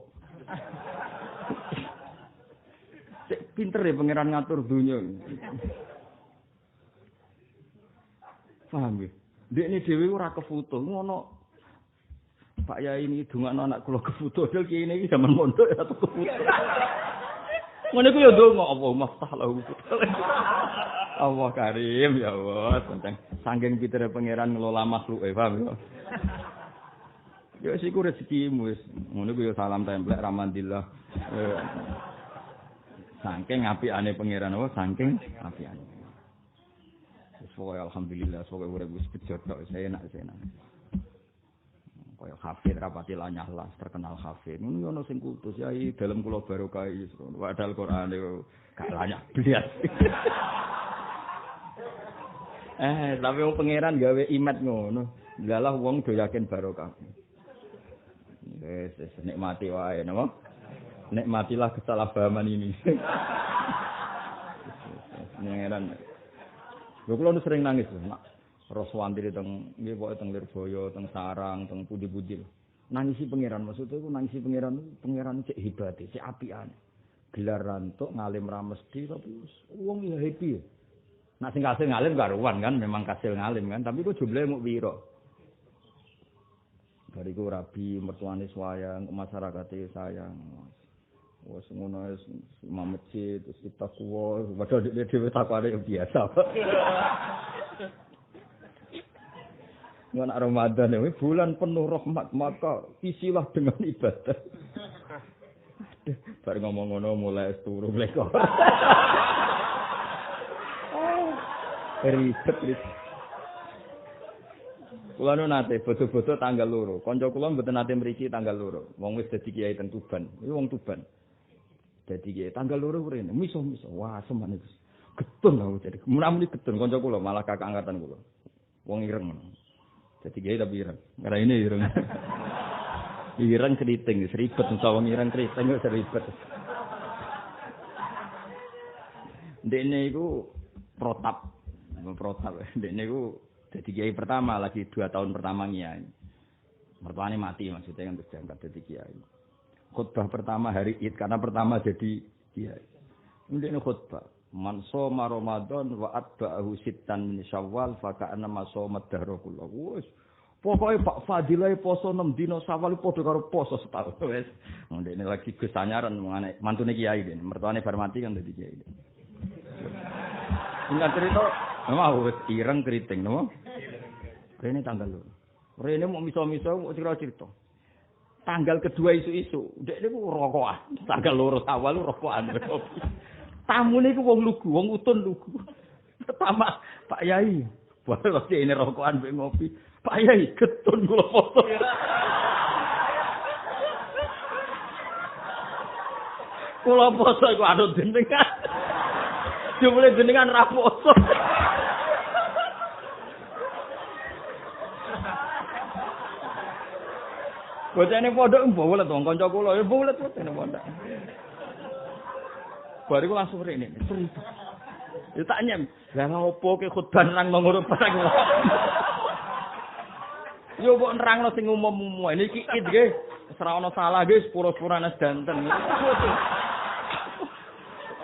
Cek pinter ya pangeran ngatur donya. Paham ya? Dekne dhewe ora kefoto, ngono. Pak Yai ini dongakno anak kula kefoto, dhewe iki zaman mondok ya kefoto. Ngono ku yo ndonga Allah maftalahu. Allah karim ya Allah, saking pitere pangeran ngelola makhluk paham ya. Ya siku rezekimu wis. Ngono ku yo salam templek rahmatillah. Saking apikane pangeran Allah, saking apikane. Wis alhamdulillah, pokoke urip wis bejo tok, enak. Kaya hafid rapati lanyahlah terkenal hafid. Ngono ono sing kutus ya dalam kula barokah iki. Padahal Quran itu gak layak bliat. Tapi wong pangeran gawe imat ngono. Lalah wong do yakin barokah. Wis nikmati wae napa? Nikmatilah kesalahpahaman ini. Pangeran. Lho kula sering nangis lho. Roswantri teng nggih pokoke teng Lirboyo, teng Sarang, teng pundi-pundi. Nangisi pangeran maksudnya iku nangisi pangeran cek hebate, cek apikane. Gelar rantuk ngalim ra mesti tapi wong ya happy. Nek sing kasil ngalim karuan kan memang kasil ngalim kan, tapi iku jumlahe mung pira. Bariku rabi mertuane sayang, masyarakate sayang. Wes ngono wis imam masjid, terus takwa, padahal dhewe takwane biasa. Nggak nak Ramadan ini bulan penuh rahmat maka isilah dengan ibadah. Baru ngomong ngono mulai turu melekor. Ribet. Kula nu nate bodo-bodo tanggal loro. Kanca kula mboten nate mriki tanggal loro. Wong wis dadi kiai teng Tuban. Iki wong Tuban. Dadi kiai tanggal loro rene. Miso-miso. Wah, semen iki. Getun aku jadi. Mun-muni getun kanca kula malah kakak angkatan kula. Wong ireng. Dadi kiai tapi ireng. Karena ini ireng. Ireng keriting, seribet wong ireng keriting kok seribet. Ndekne iku protap. Ndekne iku dadi kiai pertama lagi 2 tahun pertama ngiyai. Mertuane mati maksudnya kan terus diangkat dadi kiai. Khutbah pertama hari Id karena pertama jadi kiai. Ndekne khutbah man shoma Ramadan wa atba'ahu sittan min Syawal fa ka'anna ma shoma dahra kullu. Wes pokoke Pak Fadilah poso 6 dina Syawal padha karo poso setahun wes. Ndekne lagi Gus Sanyaran mantune kiai dene. Mertuane bar mati kan dadi kiai. Enggak cerita mau wis ireng keriting no. Rene tanggal loro. Rene mau miso-miso mau cerita. Tanggal kedua isu-isu, ndek niku rokokan. Tanggal loro awal rokokan. Tamune iku wong lugu, wong utun lugu. Pertama, Pak Yai, boleh kok ini rokokan mbek ngopi. Pak Yai, getun kula foto. Kula foto iku anut jenengan. Jumlah jenengan ra foto. Bocane pondok mbolet wong kanca kula ya mbolet bocane pondok. Bariku langsung rene cerita. Ya tak nyem, lha opo ke khutbah nang ngono barang. Yo kok nerangno sing umum-umum. Niki Id nggih. Wis ora ana salah nggih sepuro-sepurane sedanten.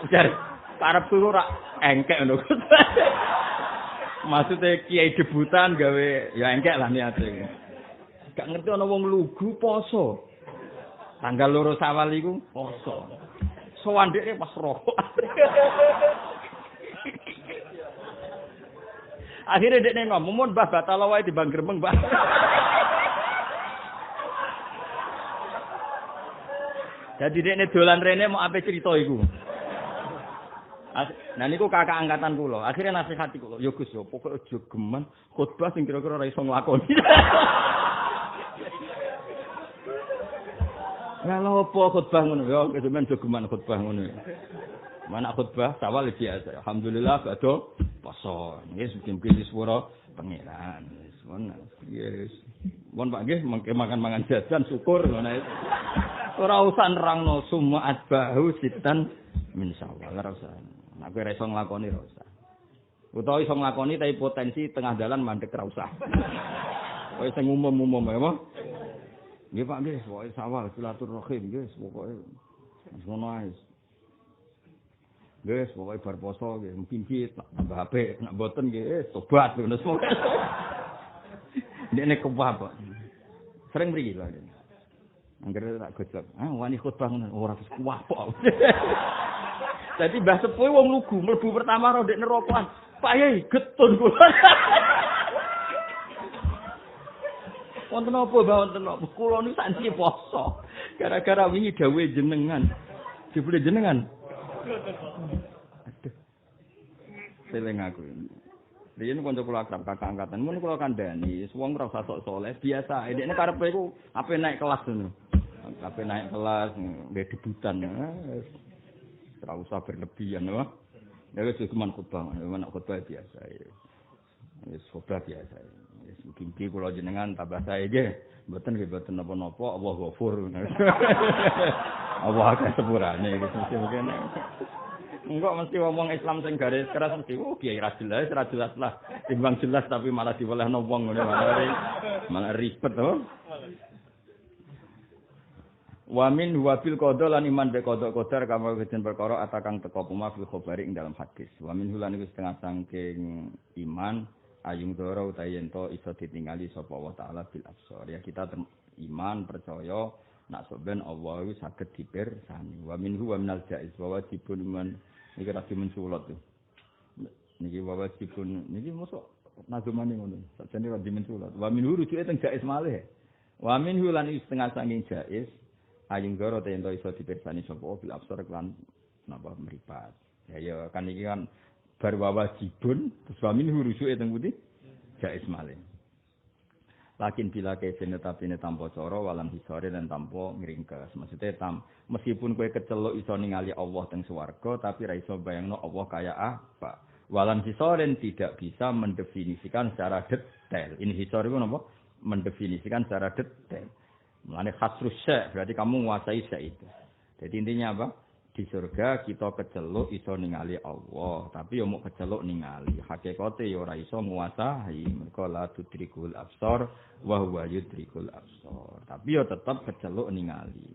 Jar karepku ora engkek ngono. Maksudnya kiai debutan gawe ya engkek lah niate. Gak ngerti ana wong lugu poso. Tanggal loro Syawal iku poso. Sowan dhek pas rokok. Akhirnya dhek ngomong, "Mun Mbah batal wae timbang gremeng, Mbah." Jadi dhek dolan rene mau ape cerita iku. Nah niku kakak angkatan kula. Akhirnya nasihati kula, "Ya Gus, yo pokoke aja geman khotbah sing kira-kira ora iso nglakoni." Kalau apa khutbah ngono ya kesumen jogeman khutbah ngono. Mana khutbah Syawal biasa. Alhamdulillah badhe poso. Nggih mungkin swara pangeran. Wis ngono. Yes. Mun Pak nggih mengke makan-mangan jajan syukur ngono. Ora usah nerangno summa atbahu sitan min Syawal ora usah. Nek kowe ora iso nglakoni ora usah. Utawa iso nglakoni tapi potensi tengah dalan mandek ora usah. Kowe sing umum-umum ya, Mas. Nggih Pak nggih, pokoke Syawal silaturahim nggih, pokoke ngono ae. Nggih, pokoke bar poso nggih, mungkin tambah apik, nek mboten nggih tobat ngono semoga. Ndekne kepapa. Sering mriki lho. Anggere tak gojlok. Wani khotbah ngono ora wis kuwapok. Dadi Mbah Sepuh wong lugu, mlebu pertama ro ndek nerokoan. Pak Yai getun kula. Wonten apa Mbah wonten apa? Kula niku saniki poso. Gara-gara wingi dawuh jenengan. Jebule jenengan. Aduh. Seling aku. Riyen kanca kula akrab kakak angkatan. Mun kula kandhani, wong ora usah sok saleh, biasa. Dekne karepe iku ape naik kelas ngono. Ape naik kelas nggih debutan. Ora usah berlebihan, lho. Ya wis cuman khutbah, mana khutbah biasa. Wis khutbah biasa. Mungkin kula jenengan tambah sae nggih, mboten nggih mboten napa-napa, Allah Ghafur. Allah akeh sepurane iki mungkin. Enggak mesti ngomong Islam sing garis keras mesti kiai ra jelas lah. Timbang jelas tapi malah diwelehno wong ngene malah ribet to. Wa min wa bil qada lan iman be qada qadar kama kején perkara atakang teka puma fil khabari ing dalam hadis. Wa min hulan iku setengah saking iman ayung doro utawi ento iso ditingali sapa Allah taala bil absar. Ya kita iman percaya nak sampean Allah iku saged dipirsani. Wa minhu wa minal jaiz wa wajibun man iki ra dimensulat tuh. Niki wa wajibun niki mosok nazumane ngono. Sajane ra dimensulat. Wa minhu rujuke teng jaiz malih. Wa minhu lan setengah saking jaiz ayung doro ento iso dipirsani sapa bil absar lan napa mripat. Ya kan iki kan bar wajibun terus wa minhu rujuke teng pundi jaiz malih. Lakin bila kesin tapi tanpa cara walam hisore dan tanpa ngringkes. Maksudnya meskipun kowe keceluk iso ningali Allah teng swarga tapi ra iso bayangno Allah kaya apa. Walam hisoren tidak bisa mendefinisikan secara detail. Ini hisor itu apa? Mendefinisikan secara detail. Mulane khasrus syai' berarti kamu menguasai syai' itu. Jadi intinya apa? Di surga kita keceluk iso ningali Allah, tapi yo mau keceluk ningali. Hakikate yo ora iso nguasai. Mergo la tudrikul absar wa huwa yudrikul absar. Tapi yo tetep keceluk ningali.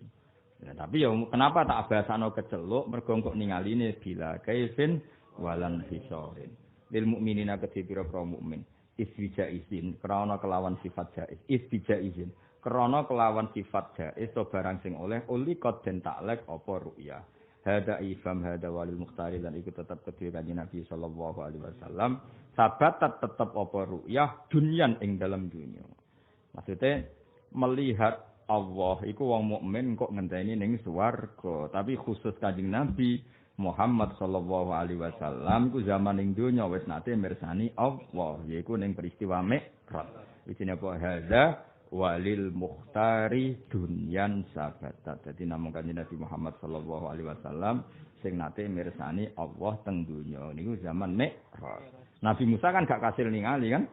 Ya, tapi yo kenapa tak bahasano keceluk? Mergo kok ningaline bila kaifin walan hisorin. Lil mukminina kedipira pro mukmin. Isbija izin krana kelawan sifat jaiz. Isbija izin krana kelawan sifat jaiz to barang sing oleh uli qad den taklek apa ru'ya. Hada ifam hada walil mukhtari dan ikut tetap kedua kanjeng Nabi sallallahu alaihi wasallam sabat tetap apa ru'yah dunyan ing dalam dunia. Maksudnya melihat Allah iku wong mukmin kok ngenteni ning swarga, tapi khusus kanjeng Nabi Muhammad sallallahu alaihi wasallam ku zaman ing dunya wis nate mirsani Allah yaiku ning peristiwa Mi'raj. Isine apa hada walil mukhtari dunyan sabatat. Dadi namung kanjeng Nabi Muhammad sallallahu alaihi wasallam sing nate mirsani Allah teng dunya niku zaman Mi'raj. Nabi Musa kan gak kasil ningali kan?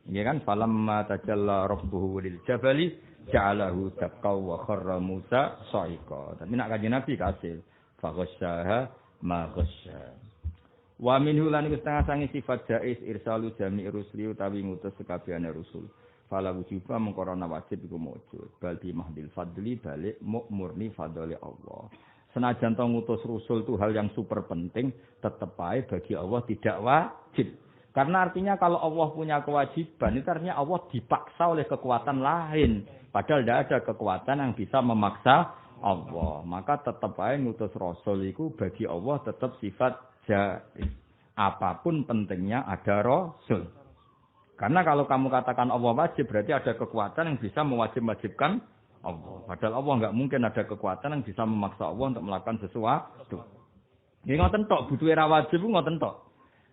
Nggih kan falamma tajalla rabbuhu lil jabali ja'alahu dakka wa kharra Musa sa'iqa. Tapi nak kanjeng Nabi kasil faghasyaha ma ghasya. Wa minhu lan iku setengah sangi sifat jaiz irsalu jami' rusli utawi ngutus sekabehane rusul. Fala wujuba mengkorona wajib iku mujud. Bal bi mahdil fadli balik murni fadli Allah. Senajan to ngutus rusul itu hal yang super penting, tetep ae bagi Allah tidak wajib. Karena artinya kalau Allah punya kewajiban, itu artinya Allah dipaksa oleh kekuatan lain. Padahal tidak ada kekuatan yang bisa memaksa Allah. Maka tetap aja ngutus Rasul itu bagi Allah tetap sifat jaiz. Apapun pentingnya ada Rasul. Karena kalau kamu katakan Allah wajib, berarti ada kekuatan yang bisa mewajib-wajibkan Allah. Padahal Allah nggak mungkin ada kekuatan yang bisa memaksa Allah untuk melakukan sesuatu. Ini ngoten tok, butuh era wajib ngoten tok.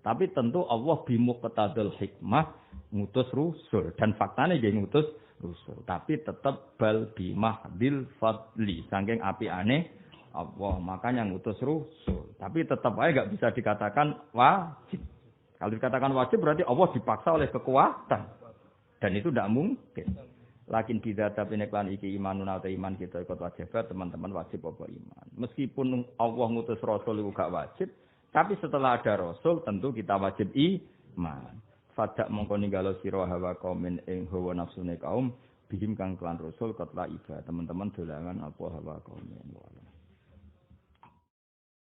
Tapi tentu Allah bimuqtadil hikmah ngutus rusul. Dan faktanya dia ngutus rusul. Tapi tetap bal bimahdil fadli. Saking apiane Allah. Makanya ngutus rusul. Tapi tetap aja nggak bisa dikatakan wajib. Kalau dikatakan wajib berarti Allah dipaksa oleh kekuatan. Dan itu tidak mungkin. Lakin bidat tapi neklan iki imanun atau iman kita ikut wajib. Teman-teman wajib apa iman. Meskipun Allah ngutus rasul itu gak wajib. Tapi setelah ada Rasul, tentu kita wajib iman. Fadak mongko ninggalo sira hawa kaumin ing hawa nafsune kaum bihim kang kelan Rasul kotla iba. Teman-teman dolangan apa hawa kaumin.